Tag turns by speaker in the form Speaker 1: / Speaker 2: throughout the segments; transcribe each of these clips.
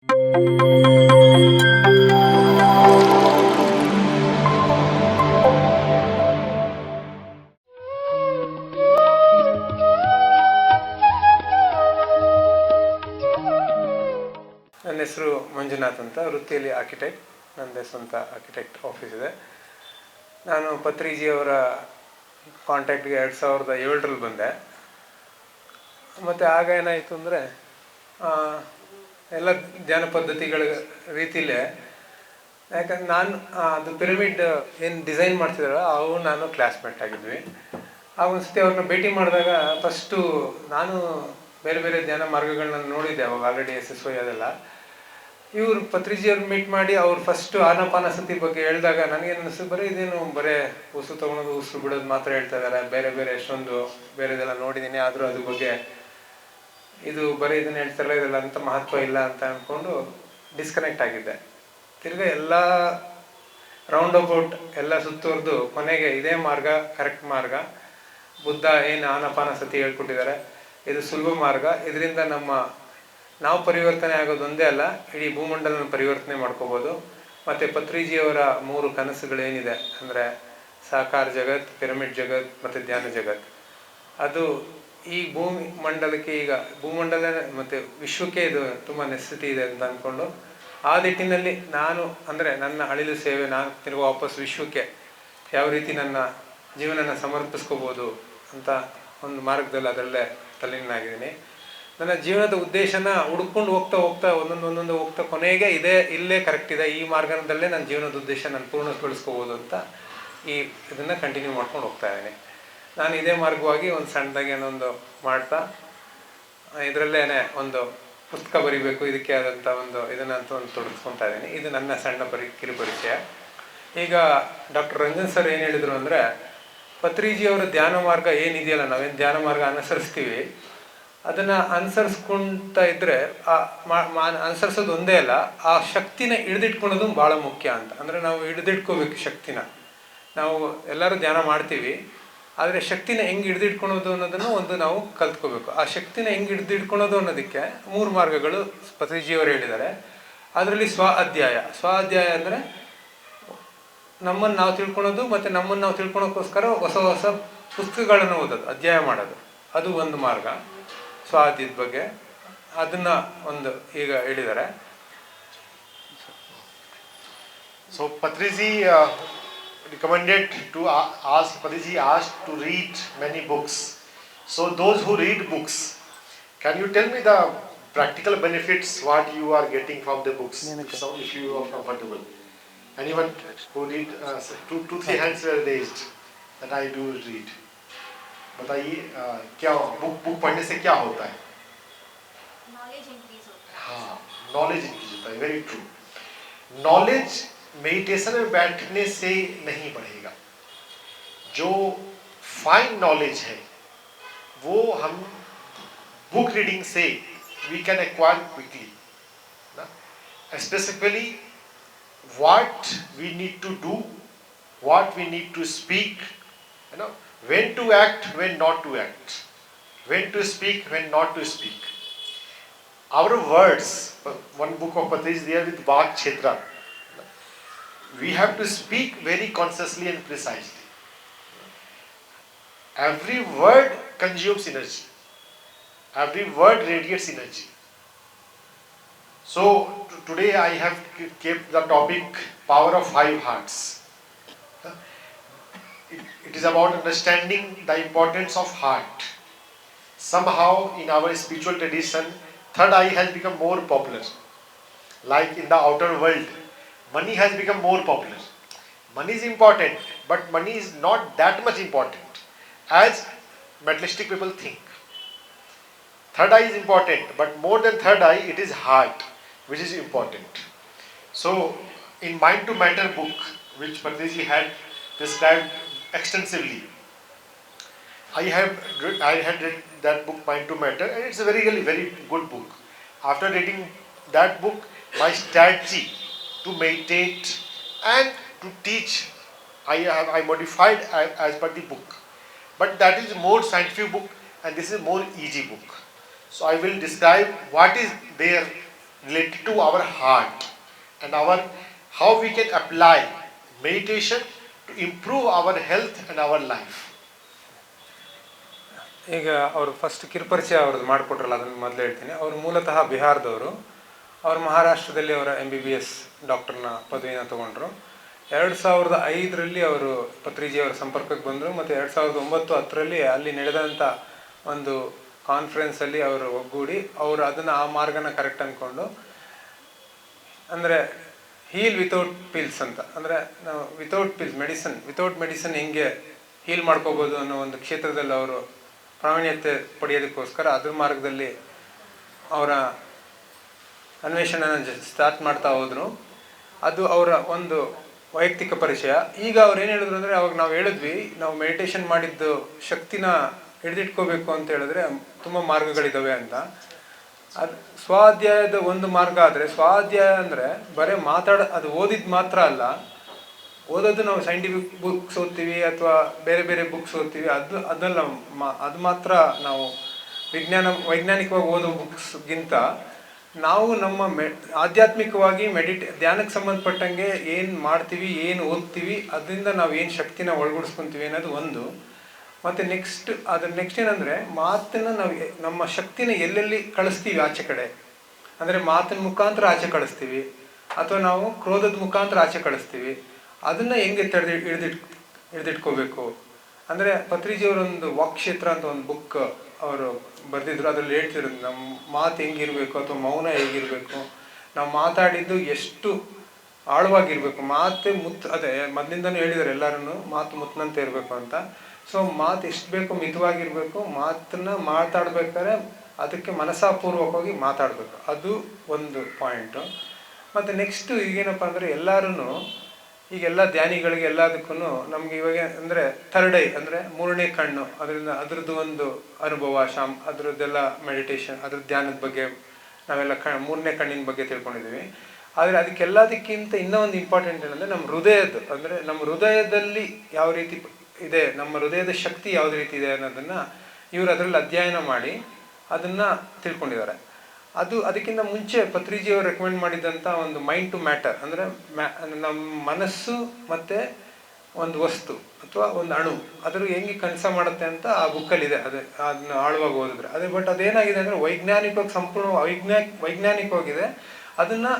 Speaker 1: ನನ್ನ ಹೆಸರು ಮಂಜುನಾಥ್ ಅಂತ, ವೃತ್ತಿಯಲ್ಲಿ ಆರ್ಕಿಟೆಕ್ಟ್. ನನ್ನದೇ ಸ್ವಂತ ಆರ್ಕಿಟೆಕ್ಟ್ ಆಫೀಸ್ ಇದೆ. ನಾನು ಪತ್ರಿಜಿಯವರ ಕಾಂಟ್ಯಾಕ್ಟ್ಗೆ 2007ರಲ್ಲಿ ಬಂದೆ. ಮತ್ತು ಆಗ ಏನಾಯಿತು ಅಂದರೆ, ಎಲ್ಲ ಧ್ಯಾನ ಪದ್ಧತಿಗಳ ರೀತಿಲೇ, ಯಾಕಂದ್ರೆ ನಾನು ಅದು ಪಿರಮಿಡ್ ಏನು ಡಿಸೈನ್ ಮಾಡ್ತಿದ್ದಾರೋ ಅವು ನಾನು ಕ್ಲಾಸ್ಮೇಟ್ ಆಗಿದ್ವಿ. ಆ ಒಂದ್ಸತಿ ಅವ್ರನ್ನ ಭೇಟಿ ಮಾಡಿದಾಗ ಫಸ್ಟು ನಾನು ಬೇರೆ ಬೇರೆ ಧ್ಯಾನ ಮಾರ್ಗಗಳನ್ನ ನೋಡಿದ್ದೆ ಅವಾಗ, ಆಲ್ರೆಡಿ SSY ಅದೆಲ್ಲ. ಇವರು ಪತ್ರಿಜಿಯವ್ರು ಮೀಟ್ ಮಾಡಿ ಅವ್ರು ಫಸ್ಟು ಆನಾಪಾನಸತಿ ಬಗ್ಗೆ ಹೇಳಿದಾಗ ನನಗೇನು ಅನಿಸ್ತು, ಇದೇನು ಬರೀ ಉಸಿರು ತೊಗೊಳೋದು ಉಸಿರು ಬಿಡೋದು ಮಾತ್ರ ಹೇಳ್ತಾ ಇದ್ದಾರೆ, ಬೇರೆ ಬೇರೆ ಎಷ್ಟೊಂದು ಬೇರೆದೆಲ್ಲ ನೋಡಿದ್ದೀನಿ, ಆದರೂ ಅದ್ರ ಬಗ್ಗೆ ಇದು ಬರೀ ಇದನ್ನ ಹೇಳ್ತಾರಲ್ಲ, ಇದೆಲ್ಲ ಅಂತ ಮಹತ್ವ ಇಲ್ಲ ಅಂತ ಅಂದ್ಕೊಂಡು ಡಿಸ್ಕನೆಕ್ಟ್ ಆಗಿದ್ದೆ. ತಿರ್ಗಿ ಎಲ್ಲ ರೌಂಡ್ ಅಬೌಟ್ ಎಲ್ಲ ಸುತ್ತುವರೆದು ಕೊನೆಗೆ ಇದೇ ಮಾರ್ಗ ಕರೆಕ್ಟ್ ಮಾರ್ಗ, ಬುದ್ಧ ಏನು ಆನಾಪಾನಸತಿ ಹೇಳ್ಕೊಟ್ಟಿದ್ದಾರೆ, ಇದು ಸುಲಭ ಮಾರ್ಗ, ಇದರಿಂದ ನಾವು ಪರಿವರ್ತನೆ ಆಗೋದು ಒಂದೇ ಅಲ್ಲ, ಇಡೀ ಭೂಮಂಡಲನ ಪರಿವರ್ತನೆ ಮಾಡ್ಕೋಬೋದು. ಮತ್ತು ಪತ್ರಿಜಿಯವರ 3 ಕನಸುಗಳೇನಿದೆ ಅಂದರೆ ಸಾಕಾರ ಜಗತ್, ಪಿರಮಿಡ್ ಜಗತ್ ಮತ್ತು ಧ್ಯಾನ ಜಗತ್, ಅದು ಈ ಭೂಮಿ ಮಂಡಲಕ್ಕೆ, ಈಗ ಭೂಮಂಡಲ ಮತ್ತು ವಿಶ್ವಕ್ಕೆ ಇದು ತುಂಬ ನೆಸೆಸಿಟಿ ಇದೆ ಅಂತ ಅಂದ್ಕೊಂಡು ಆ ನಿಟ್ಟಿನಲ್ಲಿ ನಾನು ಅಂದರೆ ನನ್ನ ಅಳಿಲು ಸೇವೆ, ನಾನು ತಿರುಗಿ ವಾಪಸ್ ವಿಶ್ವಕ್ಕೆ ಯಾವ ರೀತಿ ನನ್ನ ಜೀವನನ ಸಮರ್ಪಿಸ್ಕೋಬೋದು ಅಂತ ಒಂದು ಮಾರ್ಗದಲ್ಲಿ ಅದರಲ್ಲೇ ತಲ್ಲೀನಾಗಿದ್ದೀನಿ. ನನ್ನ ಜೀವನದ ಉದ್ದೇಶನ ಹುಡ್ಕೊಂಡು ಹೋಗ್ತಾ ಹೋಗ್ತಾ ಒಂದೊಂದು ಹೋಗ್ತಾ ಕೊನೆಗೆ ಇಲ್ಲೇ ಕರೆಕ್ಟ್ ಇದೆ, ಈ ಮಾರ್ಗದಲ್ಲೇ ನನ್ನ ಜೀವನದ ಉದ್ದೇಶ ನಾನು ಪೂರ್ಣಗೊಳಿಸ್ಕೋಬೋದು ಅಂತ ಇದನ್ನು ಕಂಟಿನ್ಯೂ ಮಾಡ್ಕೊಂಡು ಹೋಗ್ತಾ ಇದ್ದೀನಿ. ನಾನು ಇದೇ ಮಾರ್ಗವಾಗಿ ಒಂದು ಸಣ್ಣದಾಗಿ ಏನೊಂದು ಮಾಡ್ತಾ ಇದರಲ್ಲೇ ಒಂದು ಪುಸ್ತಕ ಬರಿಬೇಕು, ಇದಕ್ಕೆ ಆದಂಥ ಇದನ್ನಂತೂ ತೊಡಗಿಸ್ಕೊತಾ ಇದ್ದೀನಿ. ಇದು ನನ್ನ ಸಣ್ಣ ಕಿರುಪರಿಚಯ. ಈಗ ಡಾಕ್ಟರ್ ರಂಜನ್ ಸರ್ ಏನು ಹೇಳಿದರು ಅಂದರೆ, ಪತ್ರಿಜಿಯವರ ಧ್ಯಾನ ಮಾರ್ಗ ಏನಿದೆಯಲ್ಲ, ನಾವೇನು ಧ್ಯಾನ ಮಾರ್ಗ ಅನುಸರಿಸ್ತೀವಿ, ಅದನ್ನು ಅನುಸರಿಸ್ಕೊಳ್ತಾ ಇದ್ದರೆ ಅನುಸರಿಸೋದು ಒಂದೇ ಅಲ್ಲ, ಆ ಶಕ್ತಿನ ಹಿಡಿದಿಟ್ಕೊಳೋದು ಭಾಳ ಮುಖ್ಯ ಅಂತ. ಅಂದರೆ ನಾವು ಹಿಡಿದಿಟ್ಕೋಬೇಕು ಶಕ್ತಿನ. ನಾವು ಎಲ್ಲರೂ ಧ್ಯಾನ ಮಾಡ್ತೀವಿ, ಆದರೆ ಶಕ್ತಿನ ಹೆಂಗೆ ಹಿಡಿದಿಟ್ಕೊಳೋದು ಅನ್ನೋದನ್ನು ನಾವು ಕಲ್ತ್ಕೋಬೇಕು. ಆ ಶಕ್ತಿನ ಹೆಂಗೆ ಹಿಡಿದಿಟ್ಕೊಳೋದು ಅನ್ನೋದಕ್ಕೆ 3 ಮಾರ್ಗಗಳು ಪತ್ರಿಜಿಯವರು ಹೇಳಿದ್ದಾರೆ. ಅದರಲ್ಲಿ ಸ್ವ ಅಧ್ಯಾಯ ಅಂದರೆ ನಮ್ಮನ್ನು ನಾವು ತಿಳ್ಕೊಳೋದು, ಮತ್ತು ನಮ್ಮನ್ನು ನಾವು ತಿಳ್ಕೊಳೋಕ್ಕೋಸ್ಕರ ಹೊಸ ಹೊಸ ಪುಸ್ತಕಗಳನ್ನು ಓದೋದು, ಅಧ್ಯಾಯ ಮಾಡೋದು, ಅದು ಒಂದು ಮಾರ್ಗ ಸ್ವಾಧ್ಯಾಯದ ಬಗ್ಗೆ. ಅದನ್ನು ಈಗ ಹೇಳಿದ್ದಾರೆ.
Speaker 2: So Patriji recommended to Patriji asked to read many books. So those who read books, can you tell me the practical benefits what you are getting from the books? So if you are comfortable. Anyone who read, two, 3 hands were raised that I do read. बताइए क्या book पढ़ने से क्या होता है?
Speaker 3: Knowledge increase होता है.
Speaker 2: हाँ, नॉलेज इंक्रीज होता है, वेरी ट्रू. नॉलेज मेडिटेशन में बैठने से नहीं बढ़ेगा. जो फाइन नॉलेज है वो हम बुक रीडिंग से we can acquire quickly. Specifically what we need to do, what we need to speak, when to act, when not to act, when to speak, when not to speak. Our words, one book of Patriji is there with Vak Kshetra. We have to speak very consciously and precisely. Every word consumes energy. Every word radiates energy. So today I have kept the topic power of 5 hearts. It is about understanding the importance of heart. Somehow in our spiritual tradition, third eye has become more popular. Like in the outer world, money has become more popular. Money is important, but money is not that much important as materialistic people think. Third eye is important, but more than third eye, it is heart which is important. So in Mind to Matter book, which Patriji had described extensively, I had read that book, Mind to Matter, and it's a very good book. After reading that book, my strategy to meditate and to teach, I modified as per the book. But that is more scientific book, and this is more easy book. So I will describe what is there related to our heart and our how we can apply meditation to improve our health and our life.
Speaker 1: ಈಗ ಅವರು first ಕಿರುಪರಿಚಯ ಅವ್ರದ್ದು ಮಾಡಿಕೊಟ್ರಲ್ಲ, ಅದನ್ನು ಮೊದಲು ಹೇಳ್ತೀನಿ. ಅವರು ಮೂಲತಃ ಬಿಹಾರದವರು. ಅವರು ಮಹಾರಾಷ್ಟ್ರದಲ್ಲಿ ಅವರ MBBS ಡಾಕ್ಟರ್ನ ಪದವಿನ ತೊಗೊಂಡ್ರು. 2005ರಲ್ಲಿ ಅವರು ಪತ್ರಿಜಿಯವರ ಸಂಪರ್ಕಕ್ಕೆ ಬಂದರು ಮತ್ತು 2009-10ರಲ್ಲಿ ಅಲ್ಲಿ ನಡೆದಂಥ ಒಂದು ಕಾನ್ಫರೆನ್ಸಲ್ಲಿ ಅವರು ಒಗ್ಗೂಡಿ ಅವರು ಅದನ್ನು ಆ ಮಾರ್ಗನ ಕರೆಕ್ಟ್ ಅಂದ್ಕೊಂಡು, ಅಂದರೆ ಹೀಲ್ ವಿತೌಟ್ ಪಿಲ್ಸ್ ಅಂತ, ಅಂದರೆ ನಾವು ವಿತೌಟ್ ಪಿಲ್ಸ್ ವಿತೌಟ್ ಮೆಡಿಸನ್ ಹೆಂಗೆ ಹೀಲ್ ಮಾಡ್ಕೋಬೋದು ಅನ್ನೋ ಒಂದು ಕ್ಷೇತ್ರದಲ್ಲಿ ಅವರು ಪ್ರಾವೀಣ್ಯತೆ ಪಡೆಯೋದಕ್ಕೋಸ್ಕರ ಅದ್ರ ಮಾರ್ಗದಲ್ಲಿ ಅವರ ಅನ್ವೇಷಣೆನ ಸ್ಟಾರ್ಟ್ ಮಾಡ್ತಾ ಹೋದರು. ಅದು ಅವರ ಒಂದು ವೈಯಕ್ತಿಕ ಪರಿಚಯ. ಈಗ ಅವ್ರು ಏನು ಹೇಳಿದ್ರು ಅಂದರೆ, ಅವಾಗ ನಾವು ಹೇಳಿದ್ವಿ ನಾವು ಮೆಡಿಟೇಷನ್ ಮಾಡಿದ್ದು ಶಕ್ತಿನ ಹಿಡಿದಿಟ್ಕೋಬೇಕು ಅಂತ ಹೇಳಿದ್ರೆ ತುಂಬ ಮಾರ್ಗಗಳಿದ್ದಾವೆ ಅಂತ. ಅದು ಸ್ವಾಧ್ಯಾಯದ ಒಂದು ಮಾರ್ಗ. ಆದರೆ ಸ್ವಾಧ್ಯಾಯ ಅಂದರೆ ಬರೀ ಅದು ಓದಿದ್ದು ಮಾತ್ರ ಅಲ್ಲ. ಓದೋದು ನಾವು ಸೈಂಟಿಫಿಕ್ ಬುಕ್ಸ್ ಓದ್ತೀವಿ ಅಥವಾ ಬೇರೆ ಬೇರೆ ಬುಕ್ಸ್ ಓದ್ತೀವಿ, ಅದಲ್ಲ. ಅದು ಮಾತ್ರ ನಾವು ವೈಜ್ಞಾನಿಕವಾಗಿ ಓದೋ ಬುಕ್ಸ್ಗಿಂತ ನಾವು ನಮ್ಮ ಆಧ್ಯಾತ್ಮಿಕವಾಗಿ ಧ್ಯಾನಕ್ಕೆ ಸಂಬಂಧಪಟ್ಟಂಗೆ ಏನು ಮಾಡ್ತೀವಿ, ಏನು ಓದ್ತೀವಿ, ಅದರಿಂದ ನಾವು ಏನು ಶಕ್ತಿನ ಒಳಗೂಡಿಸ್ಕೊತೀವಿ ಅನ್ನೋದು ಒಂದು. ಮತ್ತು ನೆಕ್ಸ್ಟ್ ಏನಂದರೆ, ಮಾತನ್ನು ನಾವು ನಮ್ಮ ಶಕ್ತಿನ ಎಲ್ಲೆಲ್ಲಿ ಕಳಿಸ್ತೀವಿ ಆಚೆ ಕಡೆ, ಅಂದರೆ ಮಾತಿನ ಮುಖಾಂತರ ಆಚೆ ಕಳಿಸ್ತೀವಿ ಅಥವಾ ನಾವು ಕ್ರೋಧದ ಮುಖಾಂತರ ಆಚೆ ಕಳಿಸ್ತೀವಿ, ಅದನ್ನು ಹೆಂಗೆ ಹಿಡಿದಿಟ್ಕೋಬೇಕು ಅಂದರೆ ಪತ್ರಿಜಿಯವರೊಂದು ವಾಕ್ಕ್ಷೇತ್ರ ಅಂತ ಒಂದು ಬುಕ್ ಅವರು ಬರೆದಿದ್ರು. ಅದರಲ್ಲಿ ಹೇಳ್ತಿರೋದು ನಮ್ಮ ಮಾತು ಹೆಂಗಿರಬೇಕು ಅಥವಾ ಮೌನ ಹೇಗಿರಬೇಕು, ನಾವು ಮಾತಾಡಿದ್ದು ಎಷ್ಟು ಆಳವಾಗಿರಬೇಕು, ಮಾತು ಅದೇ ಮೊದಲಿಂದನೂ ಹೇಳಿದ್ದಾರೆ ಎಲ್ಲರೂ, ಮಾತು ಮುತ್ತಿನಂತೆ ಇರಬೇಕು ಅಂತ. ಸೊ ಮಾತು ಎಷ್ಟು ಬೇಕು ಮಿತವಾಗಿರಬೇಕು. ಮಾತನ್ನ ಮಾತಾಡ್ಬೇಕಾದ್ರೆ ಅದಕ್ಕೆ ಮನಸ್ಸಾಪೂರ್ವಕವಾಗಿ ಮಾತಾಡಬೇಕು, ಅದು ಒಂದು ಪಾಯಿಂಟು. ಮತ್ತು ನೆಕ್ಸ್ಟು ಈಗೇನಪ್ಪ ಅಂದರೆ ಈಗೆಲ್ಲ ಧ್ಯಾನಿಗಳಿಗೆ ಎಲ್ಲದಕ್ಕೂ ನಮ್ಗೆ ಇವಾಗ ಅಂದರೆ ಥರ್ಡ್ ಐ ಅಂದರೆ ಮೂರನೇ ಕಣ್ಣು, ಅದ್ರದ್ದು ಒಂದು ಅನುಭವ, ಅದ್ರದ್ದೆಲ್ಲ ಮೆಡಿಟೇಷನ್, ಅದ್ರ ಧ್ಯಾನದ ಬಗ್ಗೆ ನಾವೆಲ್ಲ ಮೂರನೇ ಕಣ್ಣಿನ ಬಗ್ಗೆ ತಿಳ್ಕೊಂಡಿದ್ದೀವಿ. ಆದರೆ ಅದಕ್ಕೆಲ್ಲದಕ್ಕಿಂತ ಇನ್ನೂ ಒಂದು ಇಂಪಾರ್ಟೆಂಟ್ ಏನಂದರೆ ನಮ್ಮ ಹೃದಯದ್ದು, ಅಂದರೆ ನಮ್ಮ ಹೃದಯದಲ್ಲಿ ಯಾವ ರೀತಿ ಇದೆ, ನಮ್ಮ ಹೃದಯದ ಶಕ್ತಿ ಯಾವುದೇ ರೀತಿ ಇದೆ ಅನ್ನೋದನ್ನು ಇವರು ಅದರಲ್ಲಿ ಅಧ್ಯಯನ ಮಾಡಿ ಅದನ್ನು ತಿಳ್ಕೊಂಡಿದ್ದಾರೆ. ಅದಕ್ಕಿಂತ ಮುಂಚೆ ಪತ್ರಿಜಿಯವರು ರೆಕಮೆಂಡ್ ಮಾಡಿದಂಥ ಒಂದು ಮೈಂಡ್ ಟು ಮ್ಯಾಟರ್, ಅಂದರೆ ನಮ್ಮ ಮನಸ್ಸು ಮತ್ತು ಒಂದು ವಸ್ತು ಅಥವಾ ಒಂದು ಅಣು ಅದ್ರ ಹೆಂಗೆ ಕೆಲಸ ಮಾಡುತ್ತೆ ಅಂತ ಆ ಬುಕ್ಕಲ್ಲಿದೆ. ಅದನ್ನ ಆಳವಾಗಿ ಓದಿದ್ರೆ ಬಟ್ ಅದೇನಾಗಿದೆ ಅಂದರೆ ವೈಜ್ಞಾನಿಕವಾಗಿ ಸಂಪೂರ್ಣ ವೈಜ್ಞಾನಿಕವಾಗಿದೆ. ಅದನ್ನು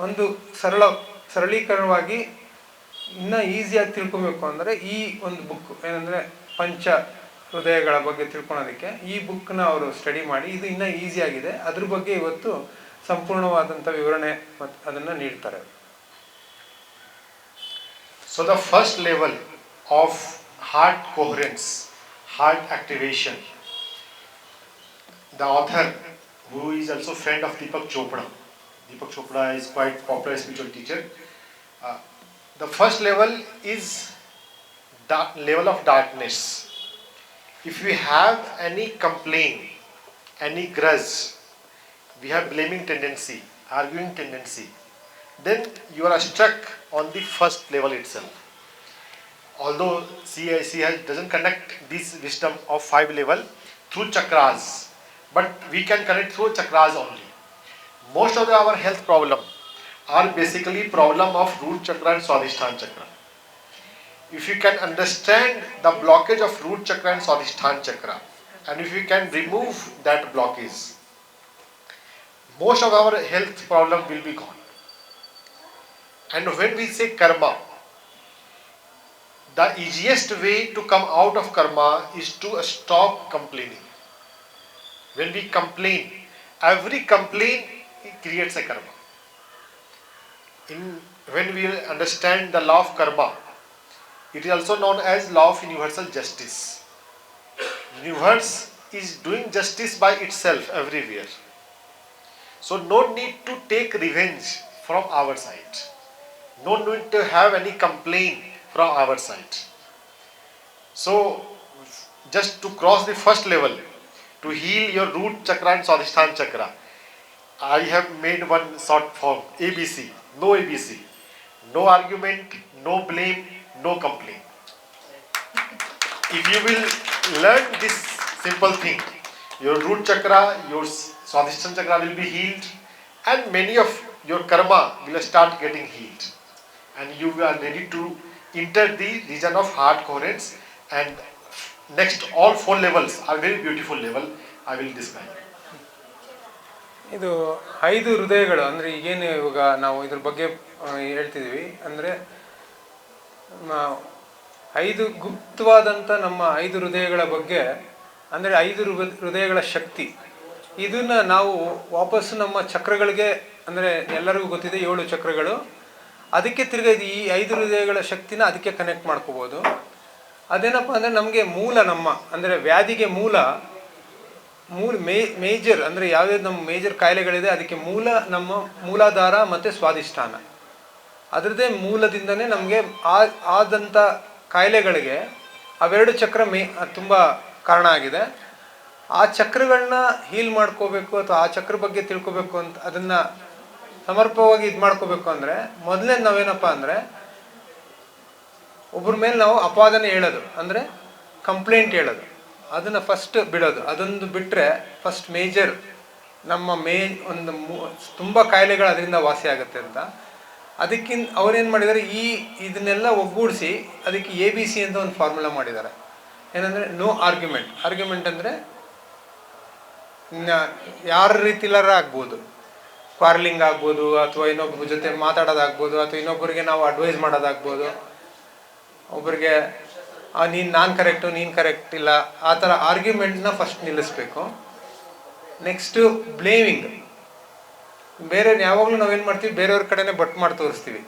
Speaker 1: ಒಂದು ಸರಳೀಕರಣವಾಗಿ ಇನ್ನೂ ಈಸಿಯಾಗಿ ತಿಳ್ಕೊಬೇಕು ಅಂದರೆ ಈ ಒಂದು ಬುಕ್ ಏನಂದರೆ ಪಂಚ ಹೃದಯಗಳ ಬಗ್ಗೆ ತಿಳ್ಕೊಳೋದಕ್ಕೆ ಈ ಬುಕ್ನ ಅವರು ಸ್ಟಡಿ ಮಾಡಿ ಇದು ಇನ್ನೂ ಈಸಿಯಾಗಿದೆ. ಅದ್ರ ಬಗ್ಗೆ ಇವತ್ತು ಸಂಪೂರ್ಣವಾದಂಥ ವಿವರಣೆ ಮತ್ತು ಅದನ್ನು ನೀಡ್ತಾರೆ.
Speaker 2: So the first level of heart coherence, heart activation, the author who is also friend of Deepak Chopra is quite popular spiritual teacher. The first level is the level of darkness. If we have any complaint, any grudge, we have blaming tendency, arguing tendency, then you are stuck on the first level itself. Although CIC doesn't connect this wisdom of 5 level through chakras, but we can connect through chakras only. Most of our health problem are basically problem of root chakra and swadhisthana chakra. If you can understand the blockage of root chakra and swadhisthana chakra, and if you can remove that blockage, most of our health problem will be gone. And when we say karma, the easiest way to come out of karma is to stop complaining. When we complain, every complaint creates a karma. When we understand the law of karma, it is also known as law of universal justice. Universe is doing justice by itself everywhere. So no need to take revenge from our side. No need to have any complaint from our side. So just to cross the first level, to heal your root chakra and swadhisthana chakra, I have made one short form, ABC. No ABC. No argument, no blame, no complaint. If you will learn this simple thing, your root chakra, your swadhisthana chakra will be healed, and many of your karma will start getting healed, and you are ready to enter the region of heart coherence. And next, all 4 levels are very beautiful level. I will describe.
Speaker 1: ಇದು 5 ಹೃದಯಗಳು ಅಂದರೆ ಈಗೇನು ಇವಾಗ ನಾವು ಇದ್ರ ಬಗ್ಗೆ ಹೇಳ್ತಿದ್ವಿ ಅಂದರೆ 5 ಗುಪ್ತವಾದಂಥ ನಮ್ಮ 5 ಹೃದಯಗಳ ಬಗ್ಗೆ, ಅಂದರೆ 5 ಹೃದಯಗಳ ಶಕ್ತಿ, ಇದನ್ನ ನಾವು ವಾಪಸ್ಸು ನಮ್ಮ ಚಕ್ರಗಳಿಗೆ, ಅಂದರೆ ಎಲ್ಲರಿಗೂ ಗೊತ್ತಿದೆ 7 ಚಕ್ರಗಳು, ಅದಕ್ಕೆ ತಿರ್ಗಾ ಇದು ಈ 5 ಹೃದಯಗಳ ಶಕ್ತಿನ ಅದಕ್ಕೆ ಕನೆಕ್ಟ್ ಮಾಡ್ಕೋಬೋದು. ಅದೇನಪ್ಪ ಅಂದರೆ ನಮಗೆ ಮೂಲ ನಮ್ಮ, ಅಂದರೆ ವ್ಯಾಧಿಗೆ ಮೂಲ ಮೇಜರ್, ಅಂದರೆ ಯಾವ್ಯಾವ್ದು ನಮ್ಮ ಮೇಜರ್ ಕಾಯಿಲೆಗಳಿದೆ ಅದಕ್ಕೆ ಮೂಲ ನಮ್ಮ ಮೂಲಾಧಾರ ಮತ್ತು ಸ್ವಾಧಿಷ್ಠಾನ. ಅದರದ್ದೇ ಮೂಲದಿಂದನೇ ನಮಗೆ ಆದಂಥ ಕಾಯಿಲೆಗಳಿಗೆ ಅವೆರಡು ಚಕ್ರ ತುಂಬ ಕಾರಣ ಆಗಿದೆ. ಆ ಚಕ್ರಗಳನ್ನ ಹೀಲ್ ಮಾಡ್ಕೋಬೇಕು ಅಥವಾ ಆ ಚಕ್ರ ಬಗ್ಗೆ ತಿಳ್ಕೊಬೇಕು ಅಂತ ಅದನ್ನು ಸಮರ್ಪಕವಾಗಿ ಇದು ಮಾಡ್ಕೋಬೇಕು ಅಂದರೆ ಮೊದಲೇ ನಾವೇನಪ್ಪ ಅಂದರೆ ಒಬ್ಬರ ಮೇಲೆ ನಾವು ಅಪಾದನೆ ಹೇಳೋದು, ಅಂದರೆ ಕಂಪ್ಲೇಂಟ್ ಹೇಳೋದು, ಅದನ್ನು ಫಸ್ಟ್ ಬಿಡೋದು. ಅದೊಂದು ಬಿಟ್ಟರೆ ಫಸ್ಟ್ ಮೇಜರ್ ನಮ್ಮ ಒಂದು ತುಂಬ ಕಾಯಿಲೆಗಳು ಅದರಿಂದ ವಾಸಿ ಆಗುತ್ತೆ ಅಂತ. ಅದಕ್ಕಿಂತ ಅವ್ರೇನು ಮಾಡಿದ್ದಾರೆ, ಇದನ್ನೆಲ್ಲ ಒಗ್ಗೂಡಿಸಿ ಅದಕ್ಕೆ ABC ಅಂತ ಒಂದು ಫಾರ್ಮುಲಾ ಮಾಡಿದ್ದಾರೆ. ಏನಂದರೆ ನೋ ಆರ್ಗ್ಯುಮೆಂಟ್. ಆರ್ಗ್ಯುಮೆಂಟ್ ಅಂದರೆ ಯಾರ ರೀತಿಲಾರ ಆಗ್ಬೋದು, ಕ್ವಾರ್ಲಿಂಗ್ ಆಗ್ಬೋದು, ಅಥವಾ ಇನ್ನೊಬ್ಬರ ಜೊತೆ ಮಾತಾಡೋದಾಗ್ಬೋದು, ಅಥವಾ ಇನ್ನೊಬ್ಬರಿಗೆ ನಾವು ಅಡ್ವೈಸ್ ಮಾಡೋದಾಗ್ಬೋದು, ಒಬ್ಬರಿಗೆ ನಾನು ಕರೆಕ್ಟು ನೀನು ಕರೆಕ್ಟ್ ಇಲ್ಲ, ಆ ಥರ ಆರ್ಗ್ಯುಮೆಂಟ್ನ ಫಸ್ಟ್ ನಿಲ್ಲಿಸ್ಬೇಕು. Next blaming. ಬೇರೆ ಯಾವಾಗಲೂ ನಾವೇನು ಮಾಡ್ತೀವಿ, ಬೇರೆಯವ್ರ ಕಡೆನೇ ಬಟ್ ಮಾಡಿ ತೋರಿಸ್ತೀವಿ,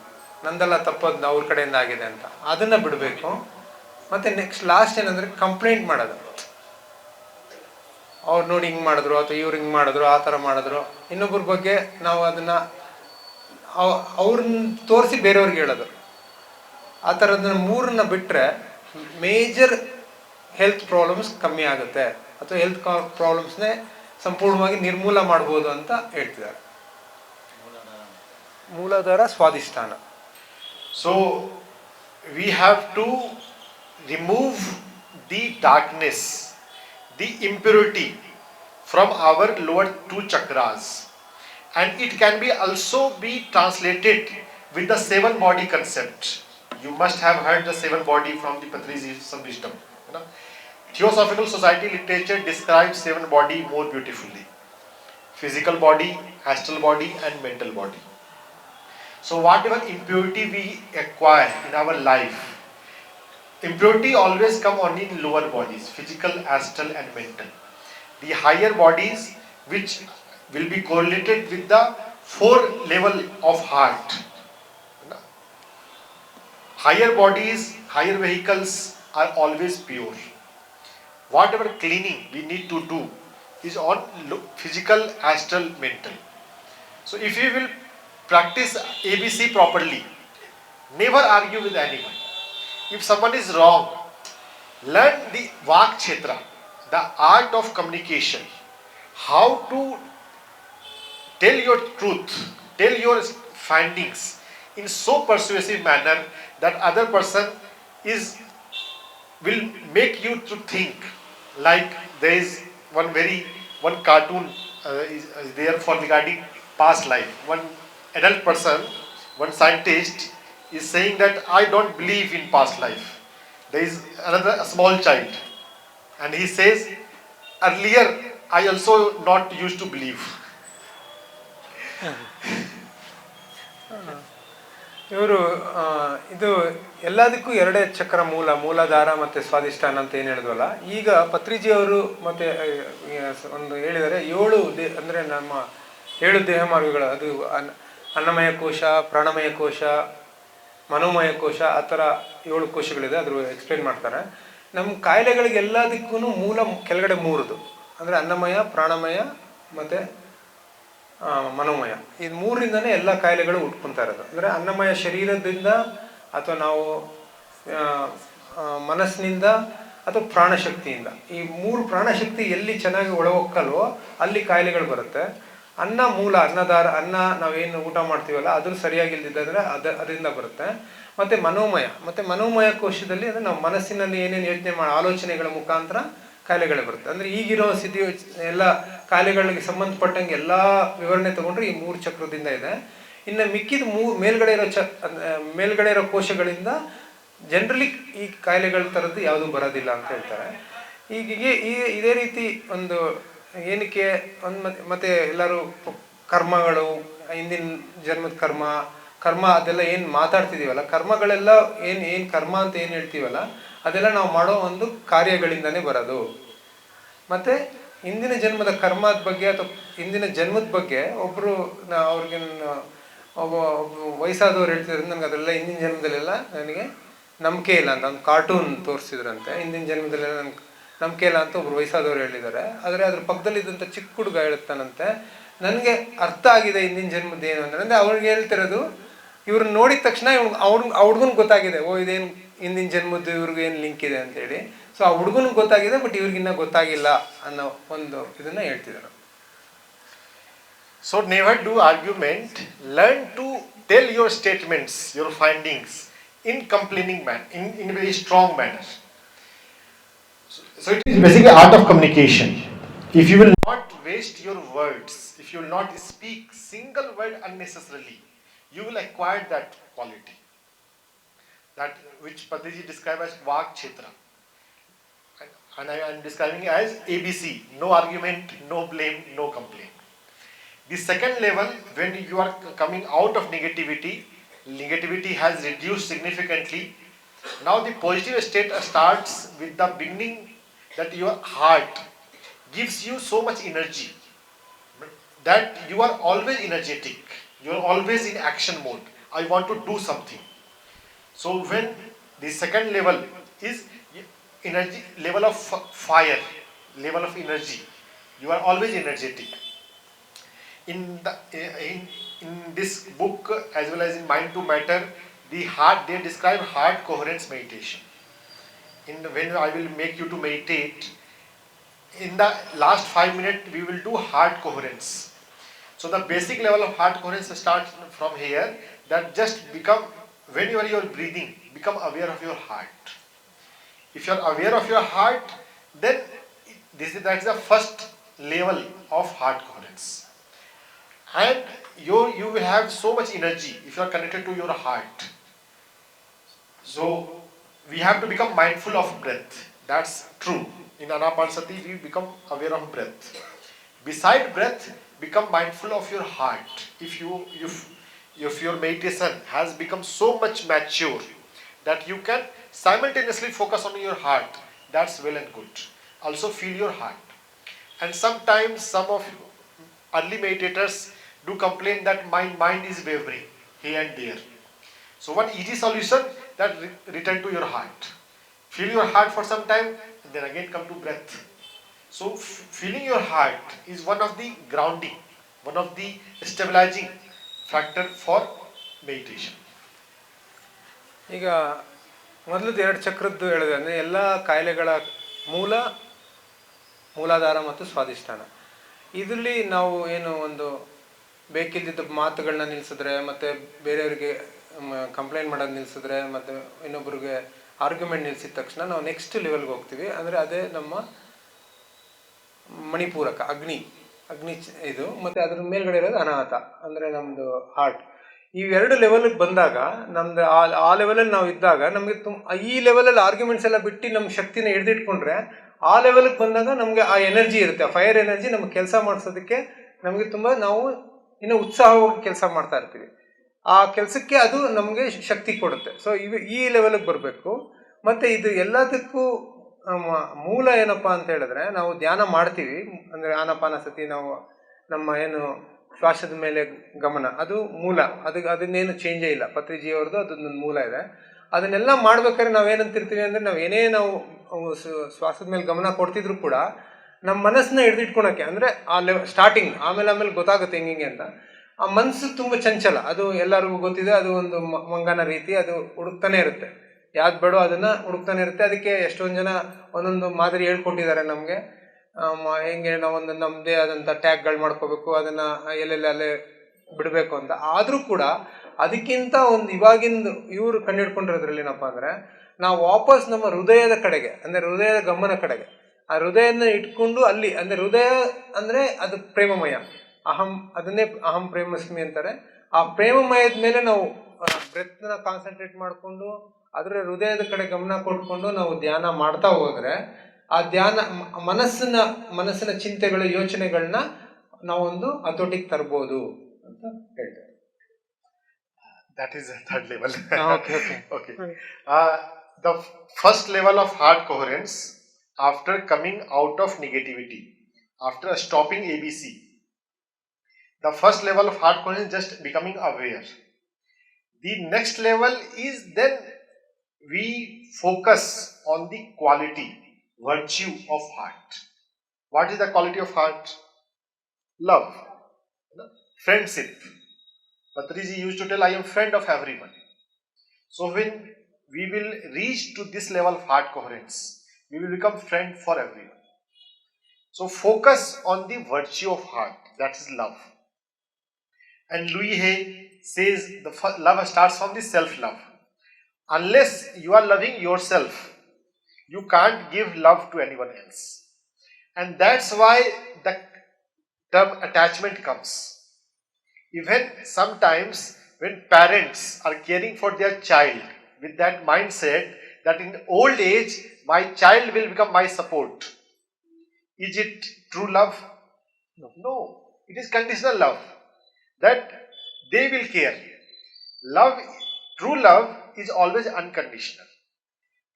Speaker 1: ನಂದೆಲ್ಲ ತಪ್ಪೋದು ಅವ್ರ ಕಡೆಯಿಂದ ಆಗಿದೆ ಅಂತ. ಅದನ್ನು ಬಿಡಬೇಕು. ಮತ್ತು ನೆಕ್ಸ್ಟ್ ಲಾಸ್ಟ್ ಏನಂದರೆ ಕಂಪ್ಲೇಂಟ್ ಮಾಡೋದು. ಅವ್ರು ನೋಡಿ ಹಿಂಗೆ ಮಾಡಿದ್ರು, ಅಥವಾ ಇವ್ರು ಹಿಂಗೆ ಮಾಡಿದ್ರು, ಆ ಥರ ಮಾಡಿದ್ರು, ಇನ್ನೊಬ್ಬರ ಬಗ್ಗೆ ನಾವು ಅದನ್ನು ಅವ್ರನ್ನ ತೋರಿಸಿ ಬೇರೆಯವ್ರಿಗೆ ಹೇಳೋದು. ಆ ಥರದನ್ನ 3 ಬಿಟ್ಟರೆ ಮೇಜರ್ ಹೆಲ್ತ್ ಪ್ರಾಬ್ಲಮ್ಸ್ ಕಮ್ಮಿ ಆಗುತ್ತೆ, ಅಥವಾ ಹೆಲ್ತ್ ಪ್ರಾಬ್ಲಮ್ಸ್ನೇ ಸಂಪೂರ್ಣವಾಗಿ ನಿರ್ಮೂಲ ಮಾಡ್ಬೋದು ಅಂತ ಹೇಳ್ತಿದ್ದಾರೆ. ಮೂಲಾಧಾರ, ಸ್ವಾಧಿಷ್ಠಾನ.
Speaker 2: So we have to remove the darkness, the impurity from our lower 2 chakras, and it can be also be translated with the 7 body concept. You must have heard the 7 body from the Patrizi's wisdom. You know? Theosophical Society literature describes 7 body more beautifully: physical body, astral body, and mental body. So whatever impurity we acquire in our life, impurity always come only in lower bodies: physical, astral, and mental. The higher bodies, which will be correlated with the 4 level of heart. Higher bodies, higher vehicles are always pure. Whatever cleaning we need to do is on physical, astral, mental. So if you will practice ABC properly, never argue with anyone. If someone is wrong, learn the Vak Kshetra, the art of communication, how to tell your truth, tell your findings in so persuasive manner that other person will make you to think. Like there is one cartoon is there for regarding past life. One adult person, one scientist is saying that I don't believe in past life. There is a small child, and he says, earlier I also not used to believe.
Speaker 1: ಇವರು ಇದು ಎಲ್ಲದಕ್ಕೂ 2 ಚಕ್ರ, ಮೂಲಾಧಾರ ಮತ್ತು ಸ್ವಾಧಿಷ್ಠಾನ ಅಂತ ಏನು ಹೇಳಿದ್ವಲ್ಲ, ಈಗ ಪತ್ರಿಜಿ ಅವರು ಮತ್ತು ಒಂದು ಹೇಳಿದರೆ 7 ಅಂದರೆ ನಮ್ಮ 7 ದೇಹ ಮಾರ್ಗಗಳು, ಅದು ಅನ್ನಮಯ ಕೋಶ, ಪ್ರಾಣಮಯ ಕೋಶ, ಮನೋಮಯ ಕೋಶ, ಆ ಥರ 7 ಕೋಶಗಳಿದೆ. ಅದ್ರ ಎಕ್ಸ್ಪ್ಲೇನ್ ಮಾಡ್ತಾರೆ. ನಮ್ಮ ಕಾಯಿಲೆಗಳಿಗೆ ಎಲ್ಲದಕ್ಕೂ ಮೂಲ ಕೆಳಗಡೆ 3, ಅಂದರೆ ಅನ್ನಮಯ, ಪ್ರಾಣಮಯ ಮತ್ತು ಮನೋಮಯ. ಇದು 3ರಿಂದನೇ ಎಲ್ಲ ಕಾಯಿಲೆಗಳು ಹುಟ್ಕೊತಾ ಇರೋದು. ಅಂದರೆ ಅನ್ನಮಯ ಶರೀರದಿಂದ, ಅಥವಾ ನಾವು ಮನಸ್ಸಿನಿಂದ, ಅಥವಾ ಪ್ರಾಣಶಕ್ತಿಯಿಂದ. ಈ 3 ಪ್ರಾಣಶಕ್ತಿ ಎಲ್ಲಿ ಚೆನ್ನಾಗಿ ಒಳಹೊಕ್ಕಲ್ವೋ ಅಲ್ಲಿ ಕಾಯಿಲೆಗಳು ಬರುತ್ತೆ. ಅನ್ನ ಮೂಲ, ಅನ್ನದಾರ, ಅನ್ನ ನಾವೇನು ಊಟ ಮಾಡ್ತೀವಲ್ಲ ಅದು ಸರಿಯಾಗಿ ಇಲ್ದಿದ್ದರೆ ಅದರಿಂದ ಬರುತ್ತೆ. ಮತ್ತು ಮನೋಮಯ ಕೋಶದಲ್ಲಿ ಅಂದರೆ ನಾವು ಮನಸ್ಸಿನಲ್ಲಿ ಏನೇನು ಯೋಚನೆ ಆಲೋಚನೆಗಳ ಮುಖಾಂತರ ಕಾಯಿಲೆಗಳು ಬರುತ್ತೆ. ಅಂದರೆ ಈಗಿರೋ ಸ್ಥಿತಿ ಎಲ್ಲ ಕಾಯಿಲೆಗಳಿಗೆ ಸಂಬಂಧಪಟ್ಟಂಗೆ ಎಲ್ಲ ವಿವರಣೆ ತಗೊಂಡ್ರೆ ಈ 3 ಚಕ್ರದಿಂದ ಇದೆ. ಇನ್ನು ಮಿಕ್ಕಿದ ಮೇಲ್ಗಡೆ ಇರೋ ಕೋಶಗಳಿಂದ ಜನರಲಿ ಈ ಕಾಯಿಲೆಗಳ ಥರದ್ದು ಯಾವುದೂ ಬರೋದಿಲ್ಲ ಅಂತ ಹೇಳ್ತಾರೆ. ಹೀಗೆ ಇದೇ ರೀತಿ ಒಂದು ಏನಕ್ಕೆ ಮತ್ತೆ ಎಲ್ಲರೂ ಕರ್ಮಗಳು, ಹಿಂದಿನ ಜನ್ಮದ ಕರ್ಮ ಅದೆಲ್ಲ ಏನು ಮಾತಾಡ್ತಿದೀವಲ್ಲ, ಕರ್ಮಗಳೆಲ್ಲ ಏನು ಕರ್ಮ ಅಂತ ಏನು ಹೇಳ್ತೀವಲ್ಲ, ಅದೆಲ್ಲ ನಾವು ಮಾಡೋ ಒಂದು ಕಾರ್ಯಗಳಿಂದನೇ ಬರೋದು. ಮತ್ತು ಹಿಂದಿನ ಜನ್ಮದ ಕರ್ಮದ ಬಗ್ಗೆ ಅಥವಾ ಹಿಂದಿನ ಜನ್ಮದ ಬಗ್ಗೆ ಅವ್ರಿಗೆ ಒಬ್ಬ ವಯಸ್ಸಾದವ್ರು ಹೇಳ್ತಿದ್ರು, ನನಗೆ ಅದೆಲ್ಲ ಹಿಂದಿನ ಜನ್ಮದಲ್ಲೆಲ್ಲ ನನಗೆ ನಂಬಿಕೆ ಇಲ್ಲ ಅಂತ ಒಂದು ಕಾರ್ಟೂನ್ ತೋರಿಸಿದ್ರಂತೆ. ಹಿಂದಿನ ಜನ್ಮದಲ್ಲೆಲ್ಲ ನನಗೆ ನಂಬಿಕೆ ಇಲ್ಲ ಅಂತ ಒಬ್ರು ವಯಸ್ಸಾದವ್ರು ಹೇಳಿದ್ದಾರೆ. ಆದರೆ ಅದ್ರ ಪಕ್ಕದಲ್ಲಿದ್ದಂಥ ಚಿಕ್ಕ ಹುಡುಗ ಹೇಳ್ತಾನಂತೆ, ನನಗೆ ಅರ್ಥ ಆಗಿದೆ ಹಿಂದಿನ ಜನ್ಮದ ಏನು ಅಂದರೆ ಅವ್ರಿಗೆ ಹೇಳ್ತಿರೋದು, ಇವ್ರನ್ನ ನೋಡಿದ ತಕ್ಷಣ ಆ ಹುಡುಗನಿಗೆ ಗೊತ್ತಾಗಿದೆ, ಓ ಇದೇನು ಹಿಂದಿನ ಜನ್ಮದ್ದು ಇವ್ರಿಗೆ ಏನು ಲಿಂಕ್ ಇದೆ ಅಂತೇಳಿ. ಸೊ ಆ ಹುಡುಗನಿಗೆ ಗೊತ್ತಾಗಿದೆ, ಬಟ್ ಇವ್ರಿಗಿನ್ನ ಗೊತ್ತಾಗಿಲ್ಲ ಅನ್ನೋ ಒಂದು ಇದನ್ನ ಹೇಳ್ತಿದ್ದಾರೆ.
Speaker 2: So never do argument. Learn to tell your statements, your findings in complaining manner, in a very strong manner. So it is basically art of communication. If you will not waste your words, if you will not speak single word unnecessarily, you will acquire that quality. That which Patriji described as Vak Kshetra. And I am describing it as ABC, no argument, no blame, no complaint. The second level, when you are coming out of negativity has reduced significantly. Now the positive state starts with the beginning, that your heart gives you so much energy that you are always energetic, you are always in action mode. I want to do something. So when the second level is energy, level of fire, level of energy, you are always energetic. In this book as well as in Mind to Matter, they describe heart coherence meditation. When I will make you to meditate, in the last 5 minutes we will do heart coherence. So the basic level of heart coherence starts from here, that just become, when you are breathing, become aware of your heart. If you are aware of your heart, then that's the first level of heart coherence. And you will have so much energy if you are connected to your heart. So we have to become mindful of breath. That's true. In Anapanasati we become aware of breath. Beside breath, become mindful of your heart. If your meditation has become so much mature that you can simultaneously focus on your heart, that's well and good. Also feel your heart. And sometimes some of early meditators do complain that my mind is wavering here and there. So one easy solution, that return to your heart. Feel your heart for some time and then again come to breath. So feeling your heart is one of the grounding, one of the stabilizing factor for meditation.
Speaker 1: ಈಗ ಮೊದಲದ್ದು 2 ಚಕ್ರದ್ದು ಹೇಳಿದೆ ಅಂದರೆ ಎಲ್ಲ ಕಾಯಿಲೆಗಳ ಮೂಲಾಧಾರ ಮತ್ತು ಸ್ವಾಧಿಷ್ಠಾನ. ಇದರಲ್ಲಿ ನಾವು ಏನು ಒಂದು ಬೇಕಿದ್ದ ಮಾತುಗಳನ್ನ ನಿಲ್ಲಿಸಿದ್ರೆ, ಮತ್ತು ಬೇರೆಯವರಿಗೆ ಕಂಪ್ಲೇಂಟ್ ಮಾಡೋದು ನಿಲ್ಲಿಸಿದ್ರೆ, ಮತ್ತು ಇನ್ನೊಬ್ಬರಿಗೆ ಆರ್ಗ್ಯುಮೆಂಟ್ ನಿಲ್ಲಿಸಿದ ತಕ್ಷಣ ನಾವು ನೆಕ್ಸ್ಟ್ ಲೆವೆಲ್ಗೆ ಹೋಗ್ತೀವಿ. ಅಂದರೆ ಅದೇ ನಮ್ಮ ಮಣಿಪೂರಕ ಅಗ್ನಿ ಇದು, ಮತ್ತು ಅದ್ರ ಮೇಲ್ಗಡೆ ಇರೋದು ಅನಾಹತ ಅಂದರೆ ನಮ್ಮದು ಹಾರ್ಟ್. ಇವೆರಡು ಲೆವೆಲ್ಗೆ ಬಂದಾಗ ನಮ್ದು ಆ ಲೆವೆಲಲ್ಲಿ ನಾವು ಇದ್ದಾಗ ನಮಗೆ ಈ ಲೆವೆಲಲ್ಲಿ ಆರ್ಗ್ಯುಮೆಂಟ್ಸ್ ಎಲ್ಲ ಬಿಟ್ಟು ನಮ್ಮ ಶಕ್ತಿನ ಹಿಡಿದಿಟ್ಕೊಂಡ್ರೆ ಆ ಲೆವೆಲ್ಗೆ ಬಂದಾಗ ನಮಗೆ ಆ ಎನರ್ಜಿ ಇರುತ್ತೆ, ಫೈರ್ ಎನರ್ಜಿ ನಮ್ಗೆ ಕೆಲಸ ಮಾಡಿಸೋದಕ್ಕೆ ನಮಗೆ ತುಂಬ ನಾವು ಇನ್ನೂ ಉತ್ಸಾಹವಾಗಿ ಕೆಲಸ ಮಾಡ್ತಾ ಇರ್ತೀವಿ. ಆ ಕೆಲಸಕ್ಕೆ ಅದು ನಮಗೆ ಶಕ್ತಿ ಕೊಡುತ್ತೆ. ಸೊ ಈ ಲೆವೆಲ್ಗೆ ಬರಬೇಕು. ಮತ್ತು ಇದು ಎಲ್ಲದಕ್ಕೂ ಮೂಲ ಏನಪ್ಪ ಅಂತ ಹೇಳಿದ್ರೆ, ನಾವು ಧ್ಯಾನ ಮಾಡ್ತೀವಿ ಅಂದರೆ ಆನಾಪಾನಸತಿ, ನಾವು ನಮ್ಮ ಏನು ಶ್ವಾಸದ ಮೇಲೆ ಗಮನ, ಅದು ಮೂಲ. ಅದನ್ನೇನು ಚೇಂಜೇ ಇಲ್ಲ. ಪತ್ರಿಜಿ ಅವ್ರದ್ದು ಅದೊಂದು ಮೂಲ ಇದೆ. ಅದನ್ನೆಲ್ಲ ಮಾಡ್ಬೇಕಾದ್ರೆ ನಾವೇನಂತಿರ್ತೀವಿ ಅಂದರೆ, ನಾವು ಶ್ವಾಸದ ಮೇಲೆ ಗಮನ ಕೊಡ್ತಿದ್ರು ಕೂಡ ನಮ್ಮ ಮನಸ್ಸನ್ನ ಹಿಡಿದಿಟ್ಕೊಳಕ್ಕೆ, ಅಂದರೆ ಆ ಸ್ಟಾರ್ಟಿಂಗ್, ಆಮೇಲೆ ಗೊತ್ತಾಗುತ್ತೆ ಹೆಂಗೆ ಅಂತ. ಆ ಮನಸ್ಸು ತುಂಬ ಚಂಚಲ, ಅದು ಎಲ್ಲರಿಗೂ ಗೊತ್ತಿದೆ. ಅದು ಒಂದು ಮಂಗನ ರೀತಿ, ಅದು ಹುಡುಕ್ತಾನೆ ಇರುತ್ತೆ. ಯಾವ್ದು ಬೇಡೋ ಅದನ್ನು ಹುಡುಕ್ತಾನೆ ಇರುತ್ತೆ. ಅದಕ್ಕೆ ಎಷ್ಟೊಂದು ಜನ ಒಂದೊಂದು ಮಾದರಿ ಹೇಳ್ಕೊಟ್ಟಿದ್ದಾರೆ ನಮಗೆ, ಹೆಂಗೆ ನಾವೊಂದು ನಮ್ಮದೇ ಆದಂಥ ಟ್ಯಾಗ್ಗಳು ಮಾಡ್ಕೋಬೇಕು, ಅದನ್ನು ಎಲ್ಲೆಲ್ಲೇ ಬಿಡಬೇಕು ಅಂತ. ಆದರೂ ಕೂಡ ಅದಕ್ಕಿಂತ ಒಂದು ಇವಾಗಿಂದ ಇವರು ಕಂಡುಹಿಡ್ಕೊಂಡಿರೋದ್ರಲ್ಲಿ ಏನಪ್ಪ ಅಂದರೆ, ನಾವು ವಾಪಸ್ ನಮ್ಮ ಹೃದಯದ ಕಡೆಗೆ, ಅಂದರೆ ಹೃದಯದ ಗಮನ ಕಡೆಗೆ, ಆ ಹೃದಯನ ಇಟ್ಕೊಂಡು ಅಲ್ಲಿ ಅಂದ್ರೆ ಹೃದಯ ಅಂದ್ರೆ ಅದು ಪ್ರೇಮಮಯ, ಅದನ್ನೇ ಅಹಂ ಪ್ರೇಮಸ್ಮಿ ಅಂತಾರೆ. ಆ ಪ್ರೇಮಮಯದ ಮೇಲೆ ನಾವು ಬ್ರೆತ್ನ ಕಾನ್ಸಂಟ್ರೇಟ್ ಮಾಡಿಕೊಂಡು ಅದರ ಹೃದಯದ ಕಡೆ ಗಮನ ಕೊಟ್ಕೊಂಡು ನಾವು ಧ್ಯಾನ ಮಾಡ್ತಾ ಹೋದ್ರೆ ಆ ಧ್ಯಾನ ಮನಸ್ಸಿನ ಚಿಂತೆಗಳು, ಯೋಚನೆಗಳನ್ನ ನಾವೊಂದು ಹತೋಟಿಗೆ ತರ್ಬೋದು ಅಂತ ಹೇಳ್ತಾರೆ.
Speaker 2: That is the third level.
Speaker 1: Okay.
Speaker 2: Okay. The first level of heart coherence, after coming out of negativity, after stopping ABC, the first level of heart coherence is just becoming aware. The next level is then we focus on the quality, virtue of heart. What is the quality of heart? Love, friendship. Patriji used to tell, I am friend of everyone. So when we will reach to this level of heart coherence, we will become friend for everyone. So focus on the virtue of heart, that is love. And Louis Hay says the love starts from the self-love. Unless you are loving yourself, you can't give love to anyone else. And that's why the term attachment comes. Even sometimes when parents are caring for their child with that mindset that in old age my child will become my support, is it true love? No, it is conditional love, that they will care. Love, true love is always unconditional.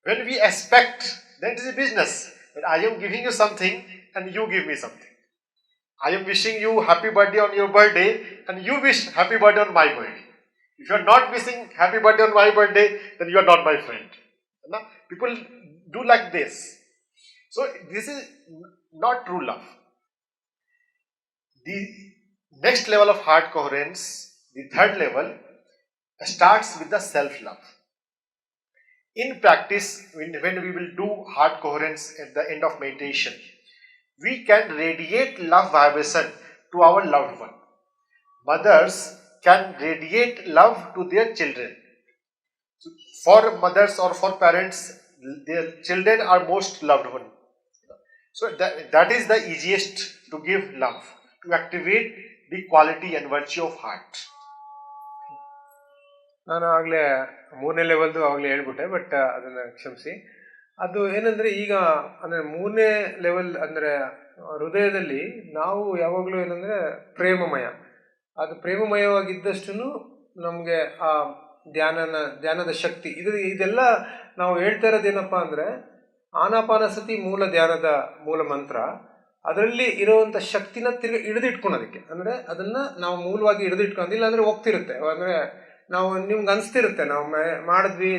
Speaker 2: When we expect, that is a business, that I am giving you something and you give me something. I am wishing you happy birthday on your birthday and you wish happy birthday on my birthday. If you are not wishing happy birthday on my birthday, then you are not my friend. People do like this. So this is not true love. The next level of heart coherence, the third level, starts with the self-love. In practice, when we will do heart coherence at the end of meditation, we can radiate love vibration to our loved one. Mothers can radiate love to their children. For mothers or for parents, their children are most loved one. So that is the easiest to give love, to activate the quality and virtue of heart.
Speaker 1: ನಾನು ಆಗಲೇ 3ನೇ ಲೆವೆಲ್ದು ಆಗಲೇ ಹೇಳ್ಬಿಟ್ಟೆ, but ಅದನ್ನು ಕ್ಷಮಿಸಿ. ಅದು ಏನಂದರೆ ಈಗ ಅಂದರೆ 3ನೇ ಲೆವೆಲ್ ಅಂದರೆ ಹೃದಯದಲ್ಲಿ ನಾವು ಯಾವಾಗಲೂ ಏನಂದರೆ ಪ್ರೇಮಮಯ, ಅದು ಪ್ರೇಮಮಯವಾಗಿದ್ದಷ್ಟು ನಮಗೆ ಆ ಧ್ಯಾನದ ಶಕ್ತಿ ಇದೆಲ್ಲ ನಾವು ಹೇಳ್ತಾ ಇರೋದೇನಪ್ಪ ಅಂದರೆ ಆನಾಪಾನಸತಿ ಮೂಲ ಧ್ಯಾನದ ಮೂಲ ಮಂತ್ರ. ಅದರಲ್ಲಿ ಇರುವಂಥ ಶಕ್ತಿನ ಹಿಡಿದಿಟ್ಕೊಳೋದಕ್ಕೆ, ಅಂದರೆ ಅದನ್ನು ನಾವು ಮೂಲವಾಗಿ ಹಿಡಿದಿಟ್ಕೊಂಡು, ಇಲ್ಲಾಂದರೆ ಹೋಗ್ತಿರುತ್ತೆ. ಅಂದರೆ ನಿಮ್ಗೆ ಅನಿಸ್ತಿರುತ್ತೆ ನಾವು